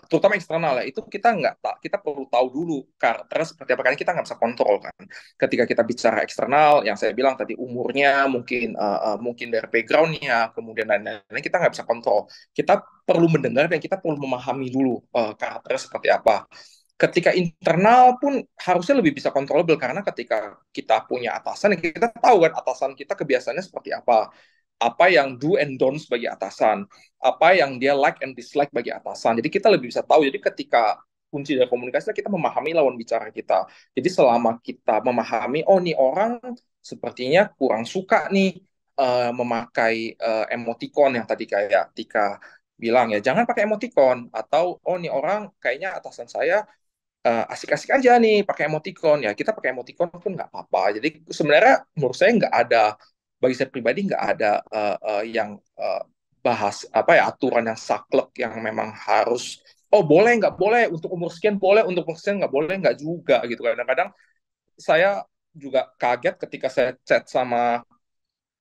terutama eksternal ya, itu kita perlu tahu dulu karakternya seperti apa, karena kita nggak bisa kontrol kan. Ketika kita bicara eksternal, yang saya bilang tadi umurnya, mungkin dari backgroundnya, kemudian lain-lain, kita nggak bisa kontrol. Kita perlu mendengar dan kita perlu memahami dulu karakternya seperti apa. Ketika internal pun harusnya lebih bisa kontrolable, karena ketika kita punya atasan, kita tahu kan atasan kita kebiasaannya seperti apa yang do and don't bagi atasan, apa yang dia like and dislike bagi atasan. Jadi kita lebih bisa tahu. Jadi ketika kunci dari komunikasi kita memahami lawan bicara kita. Jadi selama kita memahami, oh nih orang sepertinya kurang suka nih memakai emoticon yang tadi kayak Tika bilang ya, jangan pakai emoticon. Atau oh nih orang kayaknya atasan saya asik-asik aja nih pakai emoticon, ya kita pakai emoticon pun nggak apa-apa. Jadi sebenarnya menurut saya nggak ada, bagi saya pribadi nggak ada yang bahas apa ya, aturan yang saklek yang memang harus, oh boleh nggak boleh untuk umur sekian, boleh untuk umur sekian nggak boleh, nggak juga gitu. Kadang-kadang saya juga kaget ketika saya chat sama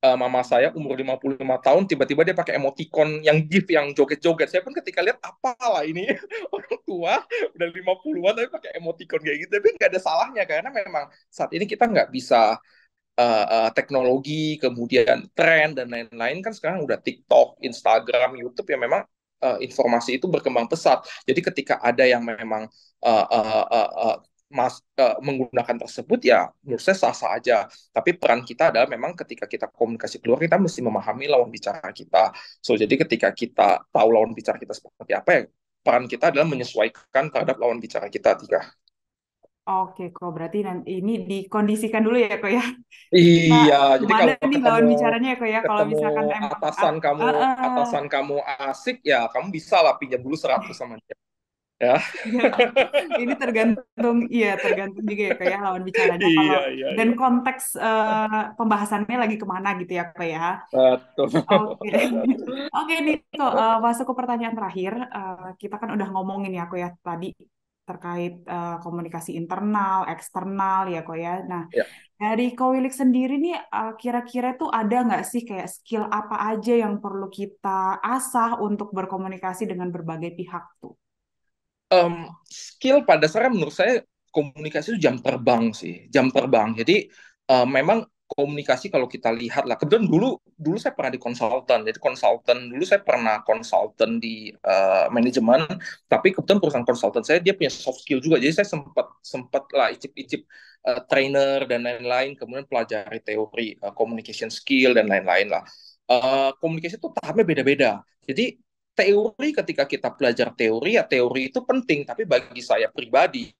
mama saya umur 55 tahun, tiba-tiba dia pakai emoticon yang GIF yang joget-joget. Saya pun ketika lihat, apalah ini, orang tua udah 50-an tapi pakai emoticon kayak gitu. Tapi nggak ada salahnya, karena memang saat ini kita nggak bisa teknologi, kemudian tren dan lain-lain kan sekarang udah TikTok, Instagram, YouTube, ya memang informasi itu berkembang pesat. Jadi ketika ada yang memang uh, uh, uh, uh, menggunakan tersebut, ya menurut saya sah-sah aja. Tapi peran kita adalah memang ketika kita komunikasi keluar, kita mesti memahami lawan bicara kita. So jadi ketika kita tahu lawan bicara kita seperti apa, ya peran kita adalah menyesuaikan terhadap lawan bicara kita, Tiga. Oke, kok berarti nanti ini dikondisikan dulu ya, kok ya. Kita Iya, jadi kemana kalau nih ketemu lawan bicaranya ya, kok ya? Kalau ketemu misalkan emang atasan kamu uh, atasan kamu asik, ya kamu bisa lah pinjam dulu 100 sama dia. Ya. iya, ini tergantung, iya tergantung juga ya, kok ya lawan bicaranya. Kalau Iya, iya, dan iya. konteks pembahasannya lagi kemana gitu ya, kok ya. Betul. Oke, oke nih kok masuk ke pertanyaan terakhir. Kita kan udah ngomongin ya kok ya tadi terkait komunikasi internal, eksternal ya kok ya. Nah, Ya. dari Ko Wilik sendiri nih kira-kira tuh ada nggak sih kayak skill apa aja yang perlu kita asah untuk berkomunikasi dengan berbagai pihak tuh? Skill pada dasarnya menurut saya komunikasi itu jam terbang sih, jam terbang. Jadi memang komunikasi kalau kita lihat lah, kebetulan dulu dulu saya pernah di konsultan, jadi konsultan dulu saya pernah konsultan di manajemen, tapi kebetulan perusahaan konsultan saya dia punya soft skill juga, jadi saya sempat sempat lah icip-icip trainer dan lain-lain, kemudian pelajari teori communication skill dan lain-lain lah. Komunikasi itu tahapnya beda-beda. Jadi teori, ketika kita belajar teori, ya teori itu penting, tapi bagi saya pribadi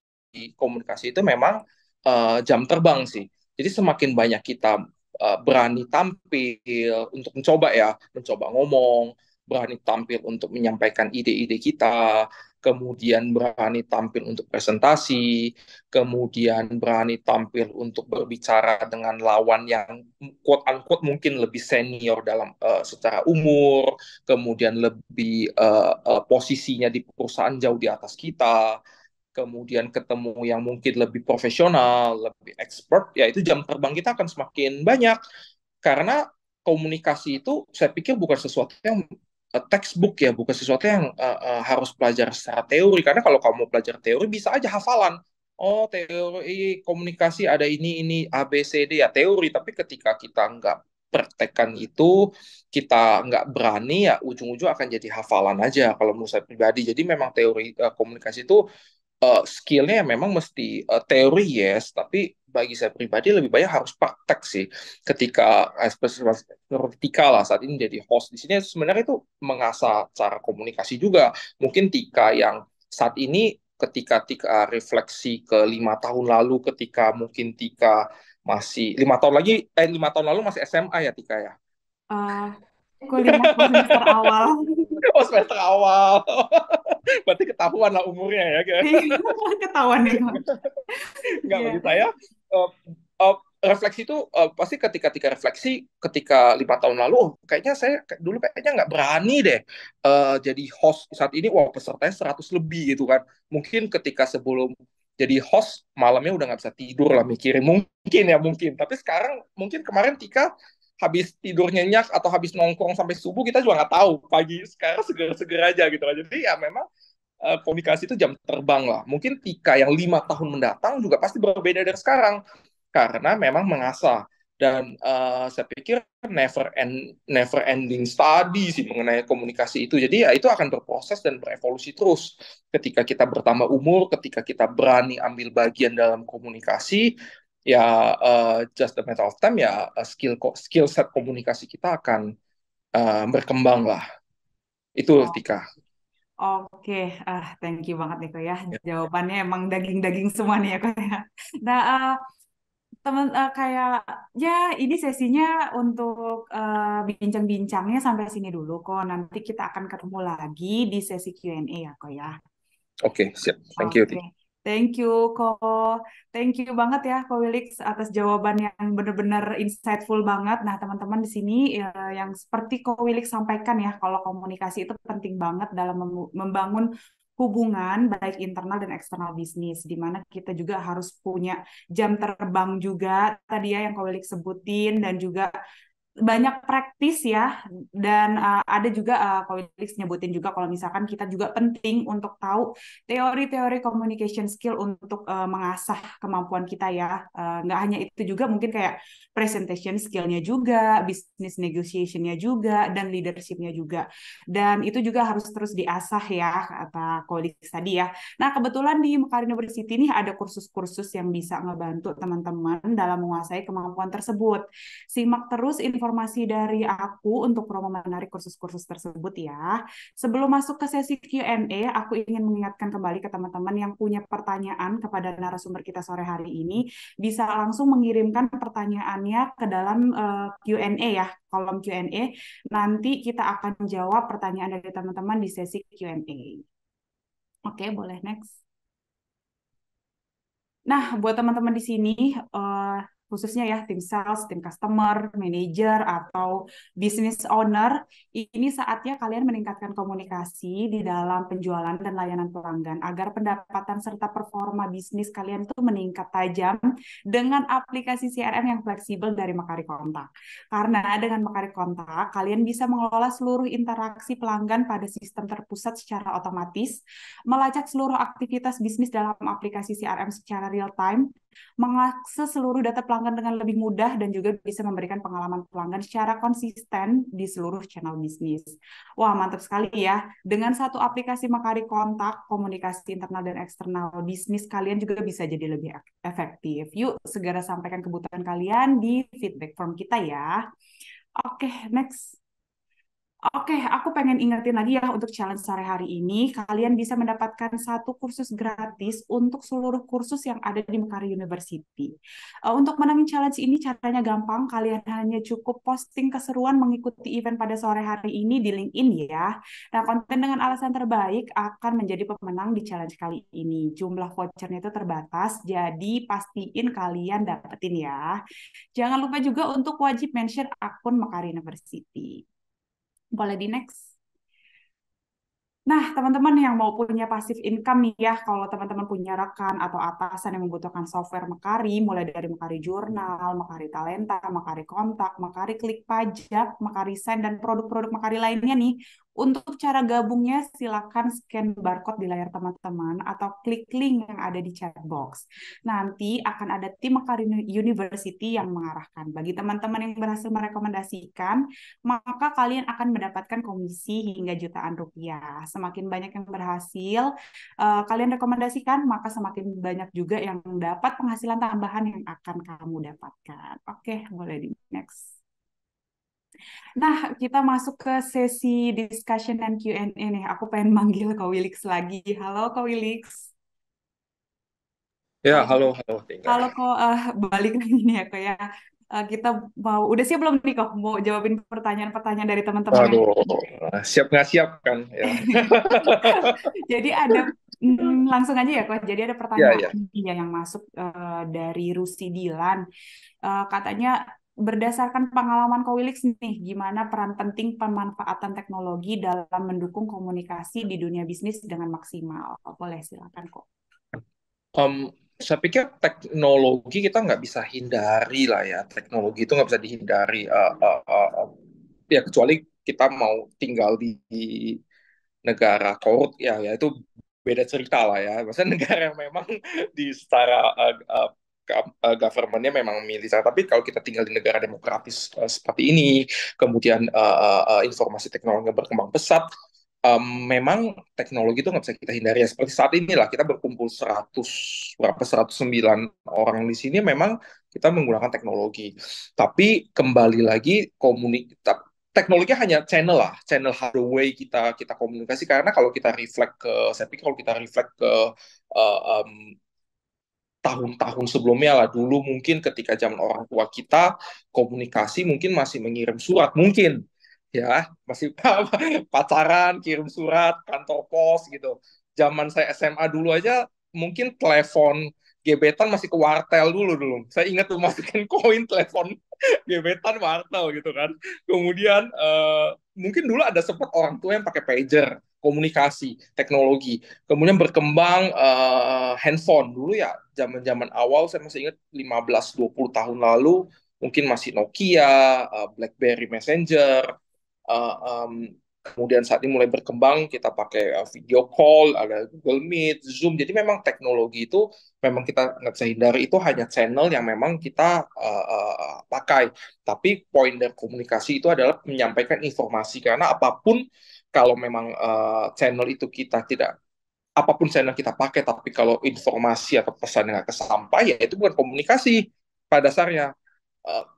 komunikasi itu memang jam terbang sih. Jadi semakin banyak kita berani tampil untuk mencoba ngomong, berani tampil untuk menyampaikan ide-ide kita, kemudian berani tampil untuk presentasi, kemudian berani tampil untuk berbicara dengan lawan yang quote unquote mungkin lebih senior dalam secara umur, kemudian lebih posisinya di perusahaan jauh di atas kita, kemudian ketemu yang mungkin lebih profesional, lebih expert, ya itu jam terbang kita akan semakin banyak. Karena komunikasi itu saya pikir bukan sesuatu yang textbook ya, bukan sesuatu yang harus belajar secara teori. Karena kalau kamu belajar teori bisa aja hafalan. Oh, teori komunikasi ada ini A B C D, ya teori. Tapi ketika kita nggak praktekkan itu, kita nggak berani, ya ujung-ujung akan jadi hafalan aja kalau menurut saya pribadi. Jadi memang teori komunikasi itu skillnya memang mesti teori, yes, tapi bagi saya pribadi lebih banyak harus praktek sih. Ketika Tika lah saat ini jadi host di sini, sebenarnya itu mengasah cara komunikasi juga. Mungkin Tika yang saat ini, ketika Tika refleksi ke 5 tahun lalu, ketika mungkin Tika masih 5 tahun lagi, 5 tahun lalu masih SMA ya Tika ya. Eh, kuliah semester awal. Oh, semester awal. Berarti ketahuan lah umurnya ya, kan? Ketahuan nih kok. Nggak, Iya. bagi saya uh, refleksi itu pasti ketika refleksi ketika 5 tahun lalu, oh, kayaknya saya dulu kayaknya nggak berani deh jadi host. Saat ini wah pesertanya 100 lebih gitu kan. Mungkin ketika sebelum jadi host malamnya udah nggak bisa tidur lah mikirin, mungkin ya, mungkin. Tapi sekarang mungkin kemarin Tika habis tidur nyenyak atau habis nongkrong sampai subuh kita juga nggak tahu. Pagi sekarang seger-seger aja gitu kan. Jadi ya memang komunikasi itu jam terbang lah. Mungkin Tika yang 5 tahun mendatang juga pasti berbeda dari sekarang karena memang mengasah. Dan saya pikir never ending study sih mengenai komunikasi itu. Jadi ya itu akan berproses dan berevolusi terus. Ketika kita bertambah umur, ketika kita berani ambil bagian dalam komunikasi, ya just a matter of time ya skill set komunikasi kita akan berkembang lah. Itu Oh, Tika. oke, thank you banget nih kok ya. Jawabannya emang daging-daging semua nih ya kok ya. Nah, teman kayak ya ini sesinya untuk bincang-bincangnya sampai sini dulu kok. Nanti kita akan ketemu lagi di sesi Q&A ya kok ya. Oke, siap. Thank you, Oke, Tika. thank you kok. Thank you banget ya Ko Wilix atas jawaban yang benar-benar insightful banget. Nah, teman-teman di sini yang seperti Ko Wilix sampaikan ya, kalau komunikasi itu penting banget dalam membangun hubungan baik internal dan eksternal bisnis, di mana kita juga harus punya jam terbang juga tadi ya yang Ko Wilix sebutin dan juga banyak praktis ya dan ada juga kalau Felix nyebutin juga kalau misalkan kita juga penting untuk tahu teori-teori communication skill untuk mengasah kemampuan kita ya. Nggak hanya itu juga mungkin kayak presentation skillnya juga, business negotiationnya juga, dan leadershipnya juga. Dan itu juga harus terus diasah ya kata Felix tadi ya. Nah kebetulan di Mekar University ini ada kursus-kursus yang bisa ngebantu teman-teman dalam menguasai kemampuan tersebut. Simak terus informasi dari aku untuk promo menarik kursus-kursus tersebut ya. Sebelum masuk ke sesi Q&A, aku ingin mengingatkan kembali ke teman-teman yang punya pertanyaan kepada narasumber kita sore hari ini, bisa langsung mengirimkan pertanyaannya ke dalam Q&A ya, kolom Q&A. Nanti kita akan jawab pertanyaan dari teman-teman di sesi Q&A. Oke, boleh next. Nah, buat teman-teman di sini, khususnya ya tim sales, tim customer, manager, atau business owner, ini saatnya kalian meningkatkan komunikasi di dalam penjualan dan layanan pelanggan agar pendapatan serta performa bisnis kalian itu meningkat tajam dengan aplikasi CRM yang fleksibel dari Makari Kontak. Karena dengan Makari Kontak, kalian bisa mengelola seluruh interaksi pelanggan pada sistem terpusat secara otomatis, melacak seluruh aktivitas bisnis dalam aplikasi CRM secara real time, mengakses seluruh data pelanggan dengan lebih mudah, dan juga bisa memberikan pengalaman pelanggan secara konsisten di seluruh channel bisnis. Wah, mantap sekali ya. Dengan satu aplikasi Makari Kontak, komunikasi internal dan eksternal bisnis kalian juga bisa jadi lebih efektif. Yuk, segera sampaikan kebutuhan kalian di feedback form kita ya. Oke, next. Oke, aku pengen ingetin lagi ya untuk challenge sore hari ini, kalian bisa mendapatkan satu kursus gratis untuk seluruh kursus yang ada di Mekari University. Untuk menangin challenge ini caranya gampang, kalian hanya cukup posting keseruan mengikuti event pada sore hari ini di LinkedIn ya. Nah, konten dengan alasan terbaik akan menjadi pemenang di challenge kali ini. Jumlah vouchernya itu terbatas, jadi pastiin kalian dapetin ya. Jangan lupa juga untuk wajib mention akun Mekari University. Boleh di next. Nah, teman-teman yang mau punya passive income nih ya, kalau teman-teman punya rekan atau atasan yang membutuhkan software Mekari, mulai dari Mekari Jurnal, Mekari Talenta, Mekari Kontak, Mekari Klik Pajak, Mekari Sign, dan produk-produk Mekari lainnya nih, untuk cara gabungnya silakan scan barcode di layar teman-teman atau klik link yang ada di chat box. Nanti akan ada tim Mekari University yang mengarahkan. Bagi teman-teman yang berhasil merekomendasikan, maka kalian akan mendapatkan komisi hingga jutaan rupiah. Semakin banyak yang berhasil kalian rekomendasikan, maka semakin banyak juga yang dapat penghasilan tambahan yang akan kamu dapatkan. Oke, boleh di next. Nah, kita masuk ke sesi discussion dan Q&A nih. Aku pengen manggil Kak Wilix lagi. Halo Kak Wilix. Ya, Halo, halo Tika. halo kok balik lagi nih ya Kak ya. Kita mau udah siap belum nih kok mau jawabin pertanyaan-pertanyaan dari teman-teman yang Aduh, siap nggak siap kan ya. jadi ada langsung aja ya kok. Jadi ada Ya, pertanyaan ya. ya yang masuk dari Rusi Dilan. Katanya berdasarkan pengalaman Kowilix nih, gimana peran penting pemanfaatan teknologi dalam mendukung komunikasi di dunia bisnis dengan maksimal? Boleh silakan kok. Um, saya pikir teknologi kita nggak bisa hindari lah ya. Teknologi itu nggak bisa dihindari. Ya kecuali kita mau tinggal di negara korup ya itu beda cerita lah ya. Maksudnya negara yang memang di secara governmentnya memang militer. Tapi kalau kita tinggal di negara demokratis seperti ini, kemudian informasi teknologi berkembang pesat, memang teknologi itu nggak bisa kita hindari ya. Seperti saat inilah kita berkumpul 100 berapa 109 orang di sini memang kita menggunakan teknologi. Tapi kembali lagi teknologi hanya channel lah, channel how the way kita komunikasi karena kalau kita reflect ke saya pikir kalau kita reflect ke uh, um, tahun-tahun sebelumnya lah dulu mungkin ketika zaman orang tua kita komunikasi mungkin masih mengirim surat mungkin ya masih pacaran kirim surat kantor pos gitu zaman saya SMA dulu aja mungkin telepon gebetan masih ke wartel dulu dulu saya ingat tuh masukin koin telepon gebetan wartel gitu kan kemudian mungkin dulu ada sempat orang tua yang pakai pager komunikasi teknologi kemudian berkembang handphone dulu ya zaman-zaman awal saya masih ingat 15-20 tahun lalu mungkin masih Nokia, BlackBerry Messenger, uh, um, kemudian saat ini mulai berkembang kita pakai video call, ada Google Meet, Zoom. Jadi memang teknologi itu memang kita nggak bisa hindari itu hanya channel yang memang kita pakai. Tapi poin dari komunikasi itu adalah menyampaikan informasi karena apapun kalau memang channel itu kita tidak apapun channel kita pakai, tapi kalau informasi atau pesan yang nggak kesampai, ya itu bukan komunikasi pada dasarnya.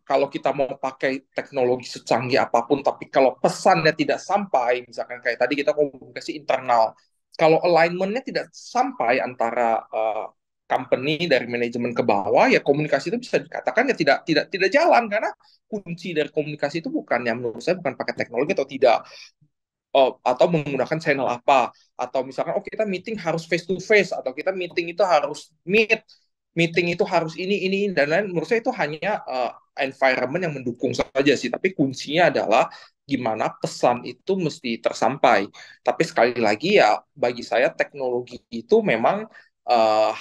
Kalau kita mau pakai teknologi secanggih apapun, tapi kalau pesannya tidak sampai, misalkan kayak tadi kita komunikasi internal, kalau alignmentnya tidak sampai antara company dari manajemen ke bawah, ya komunikasi itu bisa dikatakan ya tidak jalan karena kunci dari komunikasi itu bukan yang menurut saya bukan pakai teknologi atau tidak, atau menggunakan channel apa atau misalkan oh kita meeting harus face to face atau kita meeting itu harus meeting itu harus ini dan lain menurut saya itu hanya environment yang mendukung saja sih tapi kuncinya adalah gimana pesan itu mesti tersampai tapi sekali lagi ya bagi saya teknologi itu memang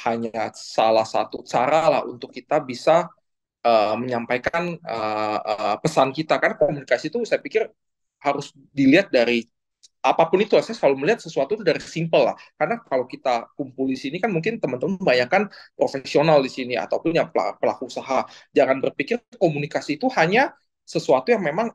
hanya salah satu cara lah untuk kita bisa menyampaikan pesan kita karena komunikasi itu saya pikir harus dilihat dari apapun itu saya selalu melihat sesuatu itu dari simple lah karena kalau kita kumpul di sini kan mungkin teman-teman bayangkan profesional di sini ataupun yang pelaku usaha jangan berpikir komunikasi itu hanya sesuatu yang memang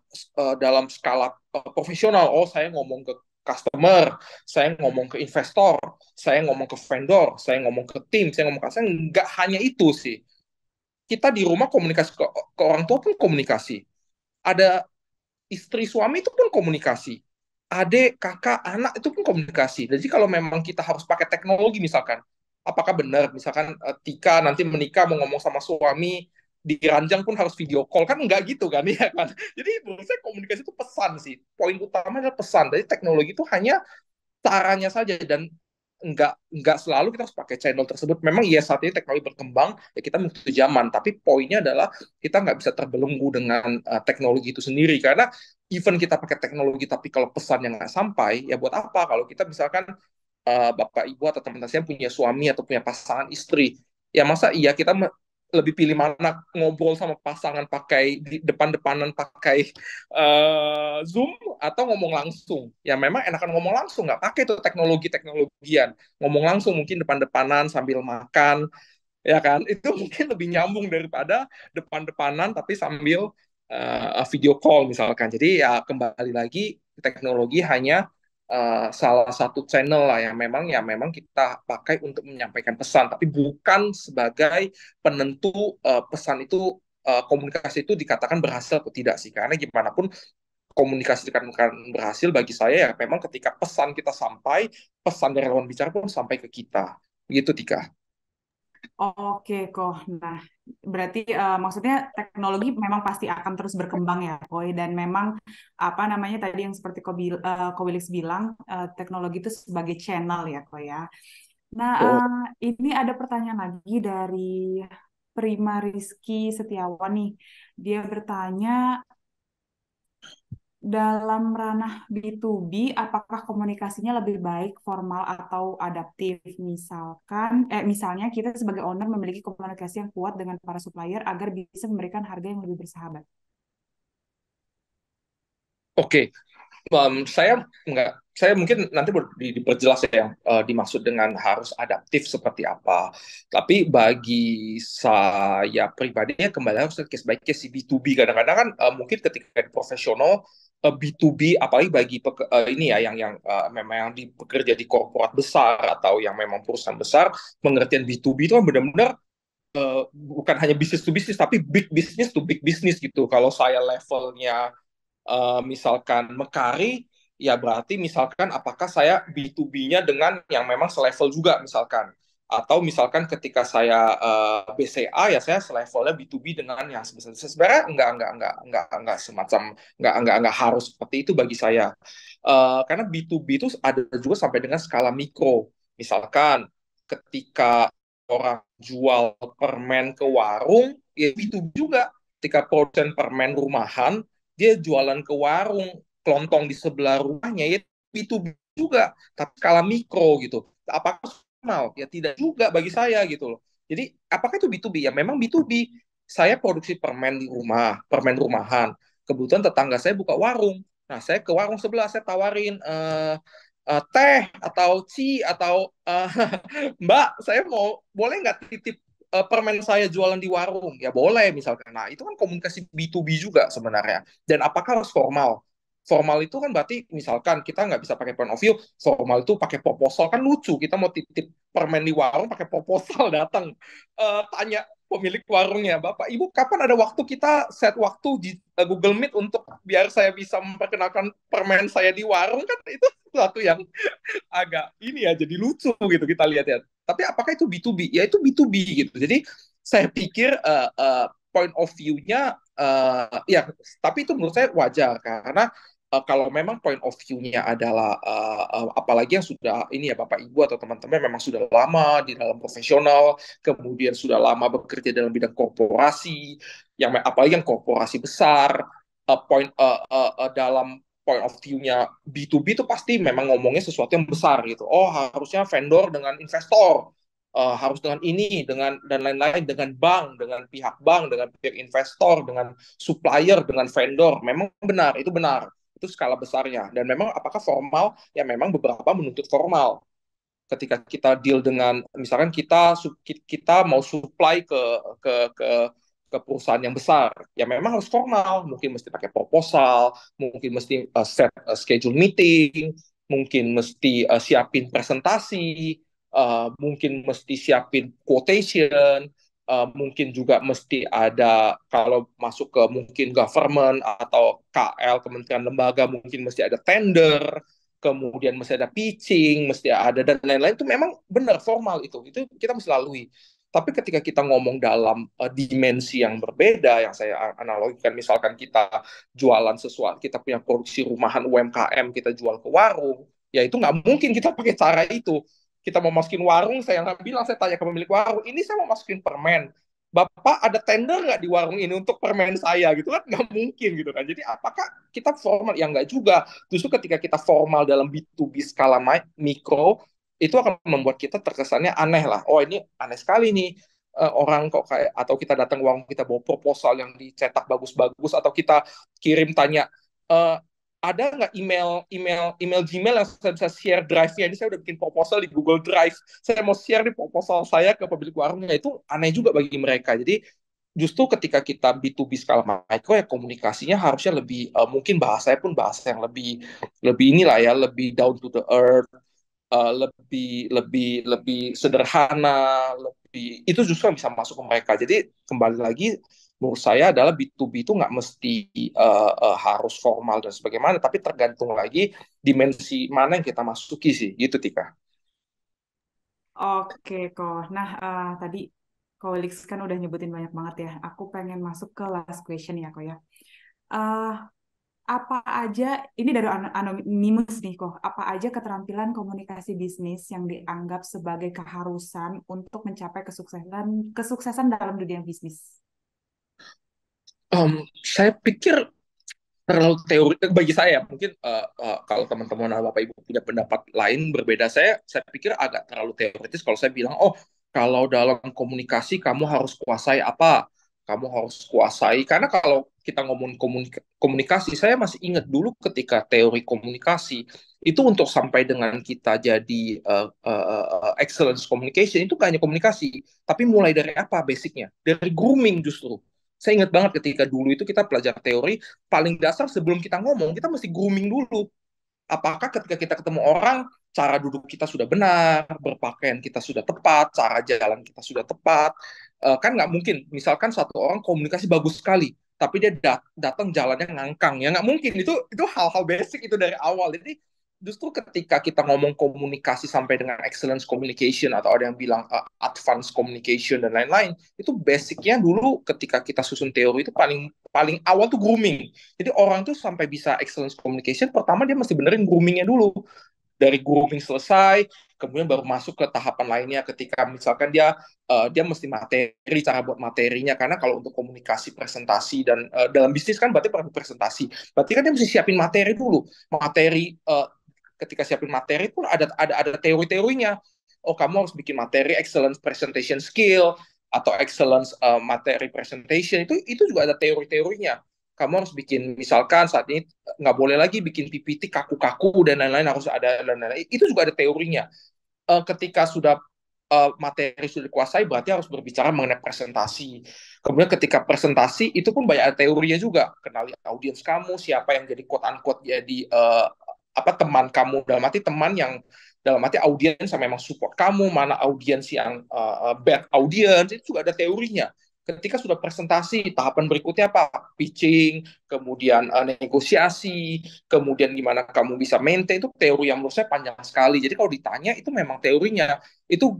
dalam skala profesional oh saya ngomong ke customer saya ngomong ke investor saya ngomong ke vendor saya ngomong ke tim saya ngomong ke saya nggak hanya itu sih kita di rumah komunikasi ke orang tua pun komunikasi ada istri suami itu pun komunikasi adik, kakak, anak itu pun komunikasi. Jadi kalau memang kita harus pakai teknologi misalkan, apakah benar misalkan Tika nanti menikah mau ngomong sama suami di ranjang pun harus video call kan enggak gitu kan ya kan. Jadi menurut saya komunikasi itu pesan sih. Poin utama adalah pesan. Jadi teknologi itu hanya caranya saja dan enggak selalu kita harus pakai channel tersebut. Memang iya saat ini teknologi berkembang, ya kita mengikuti zaman. Tapi poinnya adalah kita nggak bisa terbelenggu dengan teknologi itu sendiri. Karena even kita pakai teknologi, tapi kalau pesan yang nggak sampai, ya buat apa? Kalau kita misalkan bapak ibu atau teman-teman saya punya suami atau punya pasangan istri, ya masa iya kita lebih pilih mana ngobrol sama pasangan pakai di depan-depanan pakai Zoom atau ngomong langsung. Ya memang enakan ngomong langsung, nggak pakai tuh teknologian. Ngomong langsung mungkin depan-depanan sambil makan, ya kan? Itu mungkin lebih nyambung daripada depan-depanan tapi sambil video call misalkan. Jadi ya kembali lagi teknologi hanya salah satu channel lah yang memang kita pakai untuk menyampaikan pesan, tapi bukan sebagai penentu pesan itu komunikasi itu dikatakan berhasil atau tidak sih. Karena gimana pun komunikasi dikatakan berhasil bagi saya ya memang ketika pesan kita sampai, pesan dari lawan bicara pun sampai ke kita. Begitu Tika. Oke, kok. Nah, berarti maksudnya teknologi memang pasti akan terus berkembang ya, Koi. Dan memang apa namanya tadi yang seperti Ko Willis bilang, teknologi itu sebagai channel ya, Koi ya. Nah, ini ada pertanyaan lagi dari Prima Rizky Setiawan nih. Dia bertanya, Dalam ranah B2B, apakah komunikasinya lebih baik formal atau adaptif? Misalnya kita sebagai owner memiliki komunikasi yang kuat dengan para supplier agar bisa memberikan harga yang lebih bersahabat. Oke, saya nggak, saya mungkin nanti boleh diperjelas ya yang dimaksud dengan harus adaptif seperti apa. Tapi bagi saya pribadinya kembali harus case by case si B2B. Kadang-kadang kan mungkin ketika di profesional B2B, apalagi bagi ini ya yang memang yang bekerja di korporat besar atau yang memang perusahaan besar, pengertian B2B itu kan benar-benar bukan hanya bisnis to bisnis tapi big business to big business gitu. Kalau saya levelnya misalkan Mekari, ya berarti misalkan apakah saya B2B-nya dengan yang memang selevel juga misalkan. Atau misalkan ketika saya BCA ya saya selevelnya B2B dengan yang sebesar. Sebenarnya enggak semacam enggak harus seperti itu bagi saya. Karena B2B itu ada juga sampai dengan skala mikro. Misalkan ketika orang jual permen ke warung, ya B2B juga. Ketika produsen permen rumahan dia jualan ke warung kelontong di sebelah rumahnya ya B2B juga tapi skala mikro gitu apakah normal ya tidak juga bagi saya gitu loh jadi apakah itu B2B ya memang B2B saya produksi permen di rumah permen rumahan kebetulan tetangga saya buka warung nah saya ke warung sebelah saya tawarin teh atau atau Mbak saya mau boleh nggak titip permen saya jualan di warung ya boleh misalkan nah itu kan komunikasi B2B juga sebenarnya dan apakah harus formal formal itu kan berarti misalkan kita nggak bisa pakai point of view formal itu pakai proposal kan lucu kita mau titip permen di warung pakai proposal datang tanya pemilik warungnya Bapak Ibu kapan ada waktu kita set waktu di Google Meet untuk biar saya bisa memperkenalkan permen saya di warung kan itu sesuatu yang agak ini ya jadi lucu gitu kita lihat ya. Tapi apakah itu B2B? Ya itu B2B gitu. Jadi saya pikir point of view-nya ya tapi itu menurut saya wajar karena kalau memang point of view-nya adalah apalagi yang sudah ini ya Bapak Ibu atau teman-teman memang sudah lama di dalam profesional, kemudian sudah lama bekerja dalam bidang korporasi, yang apalagi yang korporasi besar, dalam point of view-nya B2B itu pasti memang ngomongnya sesuatu yang besar gitu. Oh, harusnya vendor dengan investor, harus dengan ini, dengan dan lain-lain, dengan bank, dengan pihak investor, dengan supplier, dengan vendor. Memang benar, itu skala besarnya. Dan memang apakah formal? Ya memang beberapa menuntut formal. Ketika kita deal dengan, misalkan kita mau supply ke ke perusahaan yang besar, ya memang harus formal, mungkin mesti pakai proposal, mungkin mesti set schedule meeting, mungkin mesti siapin presentasi, mungkin mesti siapin quotation, mungkin juga mesti ada kalau masuk ke mungkin government atau KL Kementerian Lembaga mungkin mesti ada tender, kemudian mesti ada pitching, mesti ada dan lain-lain itu memang benar formal itu kita mesti lalui. Tapi ketika kita ngomong dalam dimensi yang berbeda, yang saya analogikan, misalkan kita jualan sesuatu, kita punya produksi rumahan UMKM, kita jual ke warung, ya itu nggak mungkin kita pakai cara itu. Kita mau masukin warung, saya nggak bilang, saya tanya ke pemilik warung, ini saya mau masukin permen. Bapak ada tender nggak di warung ini untuk permen saya gitu kan nggak mungkin gitu kan jadi apakah kita formal ya nggak juga justru ketika kita formal dalam B2B skala mikro itu akan membuat kita terkesannya aneh lah oh ini aneh sekali nih orang kok kayak atau kita datang uang kita bawa proposal yang dicetak bagus-bagus atau kita kirim tanya e, ada nggak email Gmail yang saya bisa share drive-nya ini saya udah bikin proposal di Google Drive saya mau share di proposal saya ke pemilik warungnya itu aneh juga bagi mereka jadi justru ketika kita B2B skala mikro ya komunikasinya harusnya lebih mungkin bahasanya pun bahasa yang lebih lebih inilah ya lebih down to the earth lebih lebih lebih sederhana lebih itu justru yang bisa masuk ke mereka jadi kembali lagi menurut saya adalah B2B itu nggak mesti harus formal dan sebagaimana tapi tergantung lagi dimensi mana yang kita masuki sih gitu Tika. Oke, kok. Nah, tadi Felix kan udah nyebutin banyak banget ya. Aku pengen masuk ke last question ya, kok ya. Eh, apa aja, ini dari anonimus nih kok, apa aja keterampilan komunikasi bisnis yang dianggap sebagai keharusan untuk mencapai kesuksesan kesuksesan dalam dunia bisnis? Saya pikir terlalu teori bagi saya. Mungkin kalau teman-teman bapak ibu punya pendapat lain berbeda, saya pikir agak terlalu teoritis kalau saya bilang, oh kalau dalam komunikasi kamu harus kuasai apa, kamu harus kuasai, karena kalau kita ngomong komunikasi, saya masih ingat dulu ketika teori komunikasi itu untuk sampai dengan kita jadi excellence communication itu gak hanya komunikasi, tapi mulai dari apa basicnya, dari grooming justru. Saya ingat banget ketika dulu itu kita belajar teori, paling dasar sebelum kita ngomong, kita mesti grooming dulu. Apakah ketika kita ketemu orang, cara duduk kita sudah benar, berpakaian kita sudah tepat, cara jalan kita sudah tepat. Kan nggak mungkin, misalkan satu orang komunikasi bagus sekali, tapi dia datang jalannya ngangkang. Ya nggak mungkin, itu hal-hal basic itu dari awal. Jadi justru ketika kita ngomong komunikasi sampai dengan excellence communication, atau ada yang bilang advanced communication dan lain-lain, itu basicnya dulu ketika kita susun teori itu paling paling awal tuh grooming. Jadi orang tuh sampai bisa excellence communication, pertama dia mesti benerin groomingnya dulu. Dari grooming selesai, kemudian baru masuk ke tahapan lainnya ketika misalkan dia mesti materi, cara buat materinya, karena kalau untuk komunikasi, presentasi, dan dalam bisnis kan berarti perlu presentasi, berarti kan dia mesti siapin materi dulu. Materi ketika siapin materi pun ada teori-teorinya. Oh, kamu harus bikin materi excellence presentation skill atau excellence materi presentation, itu juga ada teori-teorinya. Kamu harus bikin, misalkan saat ini nggak boleh lagi bikin PPT kaku-kaku dan lain-lain, harus ada dan lain-lain. Itu juga ada teorinya. Ketika sudah materi sudah dikuasai, berarti harus berbicara mengenai presentasi. Kemudian ketika presentasi itu pun banyak teorinya juga. Kenali audiens kamu, siapa yang jadi quote unquote jadi apa teman kamu, dalam arti teman yang dalam arti audiens yang memang support kamu, mana audiens yang bad audience, itu juga ada teorinya. Ketika sudah presentasi, tahapan berikutnya apa? Pitching, kemudian negosiasi, kemudian gimana kamu bisa maintain, itu teori yang menurut saya panjang sekali. Jadi kalau ditanya, itu memang teorinya. Itu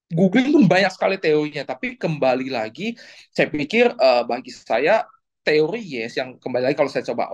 googling pun banyak sekali teorinya, tapi kembali lagi, saya pikir bagi saya, teori yes, yang kembali lagi kalau saya coba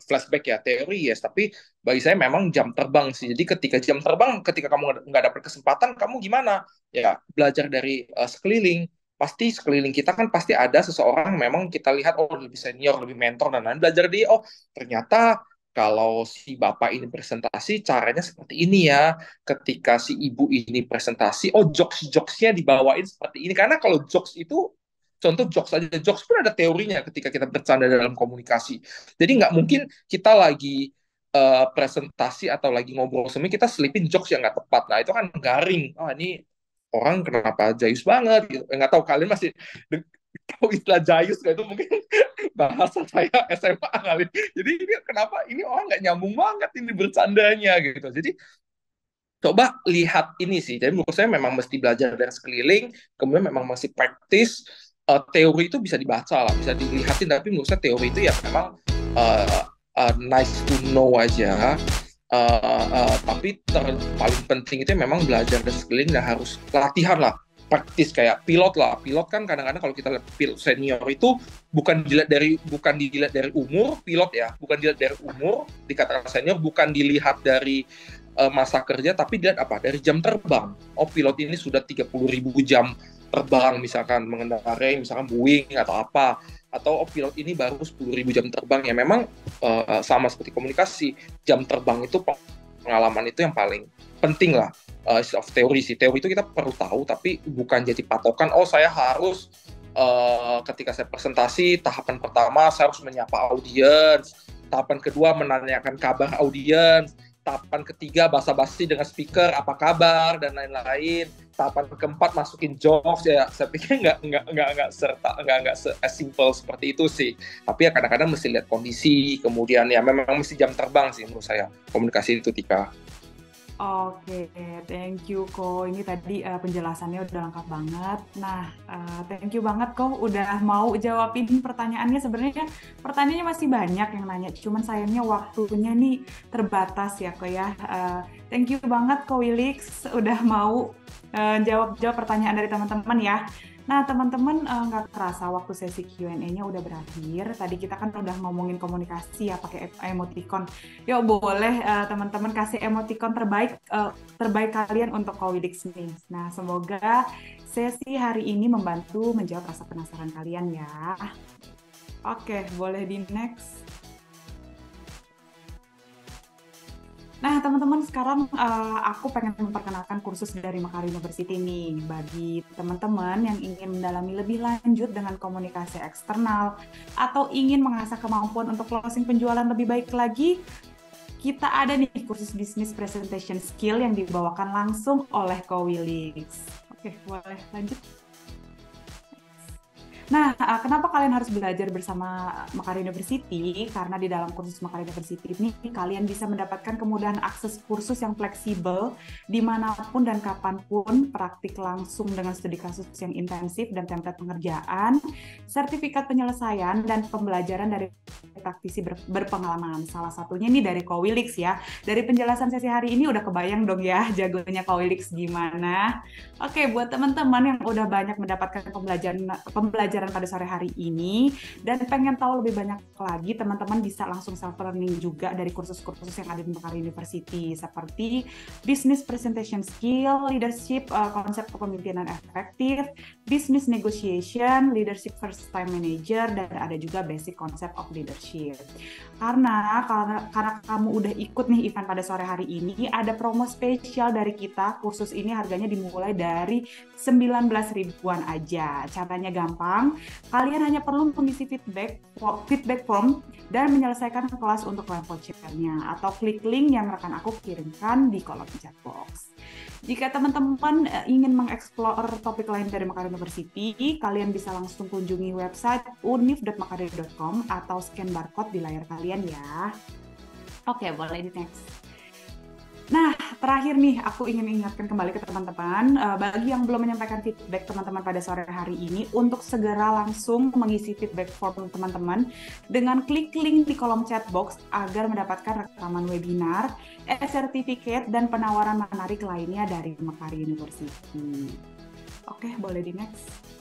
flashback ya, teori yes, tapi bagi saya memang jam terbang sih. Jadi ketika jam terbang, ketika kamu nggak dapat kesempatan, kamu gimana? Ya, belajar dari sekeliling. Pasti sekeliling kita kan pasti ada seseorang memang kita lihat, oh lebih senior, lebih mentor, dan lain. Belajar dia, oh ternyata kalau si bapak ini presentasi, caranya seperti ini ya. Ketika si ibu ini presentasi, oh jokes-jokesnya dibawain seperti ini. Karena kalau jokes itu, contoh jokes aja, jokes pun ada teorinya ketika kita bercanda dalam komunikasi. Jadi nggak mungkin kita lagi presentasi atau lagi ngobrol semi, kita selipin jokes yang nggak tepat. Nah, itu kan garing. Oh, ini orang kenapa jayus banget gitu. Nggak tahu kalian masih tahu istilah jayus nggak, itu mungkin bahasa saya SMA kali. Jadi ini kenapa ini orang nggak nyambung banget ini bercandanya gitu. Jadi coba lihat ini sih. Jadi menurut saya memang mesti belajar dari sekeliling, kemudian memang masih praktis. Teori itu bisa dibaca lah, bisa dilihatin, tapi menurut saya teori itu ya memang uh, nice to know aja. Tapi paling penting itu memang belajar dari sekeliling, dan harus latihan lah, praktis. Kayak pilot lah, pilot kan kadang-kadang kalau kita lihat pilot senior itu bukan dilihat dari umur pilot ya, bukan dilihat dari umur dikatakan senior, bukan dilihat dari masa kerja, tapi dilihat apa, dari jam terbang. Oh, pilot ini sudah 30.000 jam terbang, misalkan mengendarai misalkan Boeing atau apa, atau oh, pilot ini baru 10.000 jam terbang. Ya memang sama seperti komunikasi, jam terbang itu, pengalaman itu yang paling penting lah. Of teori sih, teori itu kita perlu tahu, tapi bukan jadi patokan. Oh, saya harus ketika saya presentasi, tahapan pertama saya harus menyapa audiens, tahapan kedua menanyakan kabar audiens, tahapan ketiga basa-basi dengan speaker apa kabar dan lain-lain, tahapan keempat masukin jokes. Ya saya pikir nggak simple seperti itu sih, tapi ya kadang-kadang mesti lihat kondisi, kemudian ya memang mesti jam terbang sih menurut saya komunikasi itu, Tika. Oke, thank you Ko. Ini tadi penjelasannya udah lengkap banget. Nah, thank you banget Ko udah mau jawabin pertanyaannya. Sebenarnya pertanyaannya masih banyak yang nanya, cuman sayangnya waktunya nih terbatas ya Ko ya. Thank you banget Ko Wilix udah mau jawab pertanyaan dari teman-teman ya. Nah, teman-teman, nggak kerasa waktu sesi Q&A-nya udah berakhir. Tadi kita kan udah ngomongin komunikasi ya, pakai emoticon. Yuk, boleh teman-teman kasih emoticon terbaik kalian untuk Kowidix nih. Nah, semoga sesi hari ini membantu menjawab rasa penasaran kalian ya. Oke, boleh di next. Nah, teman-teman, sekarang aku pengen memperkenalkan kursus dari Makarim University nih. Bagi teman-teman yang ingin mendalami lebih lanjut dengan komunikasi eksternal atau ingin mengasah kemampuan untuk closing penjualan lebih baik lagi, kita ada nih kursus Business Presentation Skill yang dibawakan langsung oleh Kowilix. Oke, boleh lanjut. Nah, kenapa kalian harus belajar bersama Makar University? Karena di dalam kursus Makar University ini kalian bisa mendapatkan kemudahan akses kursus yang fleksibel dimanapun dan kapanpun, praktik langsung dengan studi kasus yang intensif dan template pengerjaan, sertifikat penyelesaian, dan pembelajaran dari praktisi berpengalaman. Salah satunya ini dari Kowilix ya. Dari penjelasan sesi hari ini udah kebayang dong ya jagonya Kowilix gimana. Oke, buat teman-teman yang udah banyak mendapatkan pembelajaran pada sore hari ini dan pengen tahu lebih banyak lagi, teman-teman bisa langsung self-learning juga dari kursus-kursus yang ada di Mekar University seperti Business Presentation Skill, Leadership, konsep kepemimpinan efektif, Business Negotiation, Leadership First Time Manager, dan ada juga Basic Concept of Leadership. Karena kamu udah ikut nih event pada sore hari ini, ada promo spesial dari kita. Kursus ini harganya dimulai dari 19 ribuan aja. Caranya gampang, kalian hanya perlu mengisi feedback form dan menyelesaikan kelas untuk live vouchernya, atau klik link yang rekan aku kirimkan di kolom chat box. Jika teman-teman ingin mengeksplor topik lain dari Makarim University, kalian bisa langsung kunjungi website unif.makarim.com atau scan barcode di layar kalian ya. Oke, boleh di next. Nah, terakhir nih, aku ingin ingatkan kembali ke teman-teman, bagi yang belum menyampaikan feedback teman-teman pada sore hari ini, untuk segera langsung mengisi feedback form teman-teman dengan klik link di kolom chat box agar mendapatkan rekaman webinar, e-certificate, dan penawaran menarik lainnya dari Mekar University. Oke, boleh di next.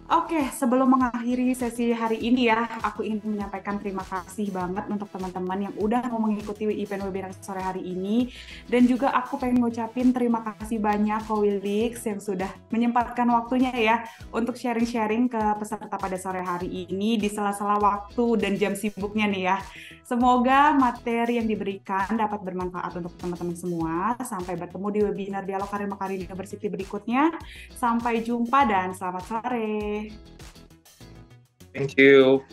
Oke, sebelum mengakhiri sesi hari ini ya, aku ingin menyampaikan terima kasih banget untuk teman-teman yang udah mau mengikuti event webinar sore hari ini. Dan juga aku pengen ngucapin terima kasih banyak Kowilix yang sudah menyempatkan waktunya ya untuk sharing-sharing ke peserta pada sore hari ini di sela-sela waktu dan jam sibuknya nih ya. Semoga materi yang diberikan dapat bermanfaat untuk teman-teman semua. Sampai bertemu di webinar Dialog Karir Mekar University berikutnya. Sampai jumpa dan selamat sore. Thank you.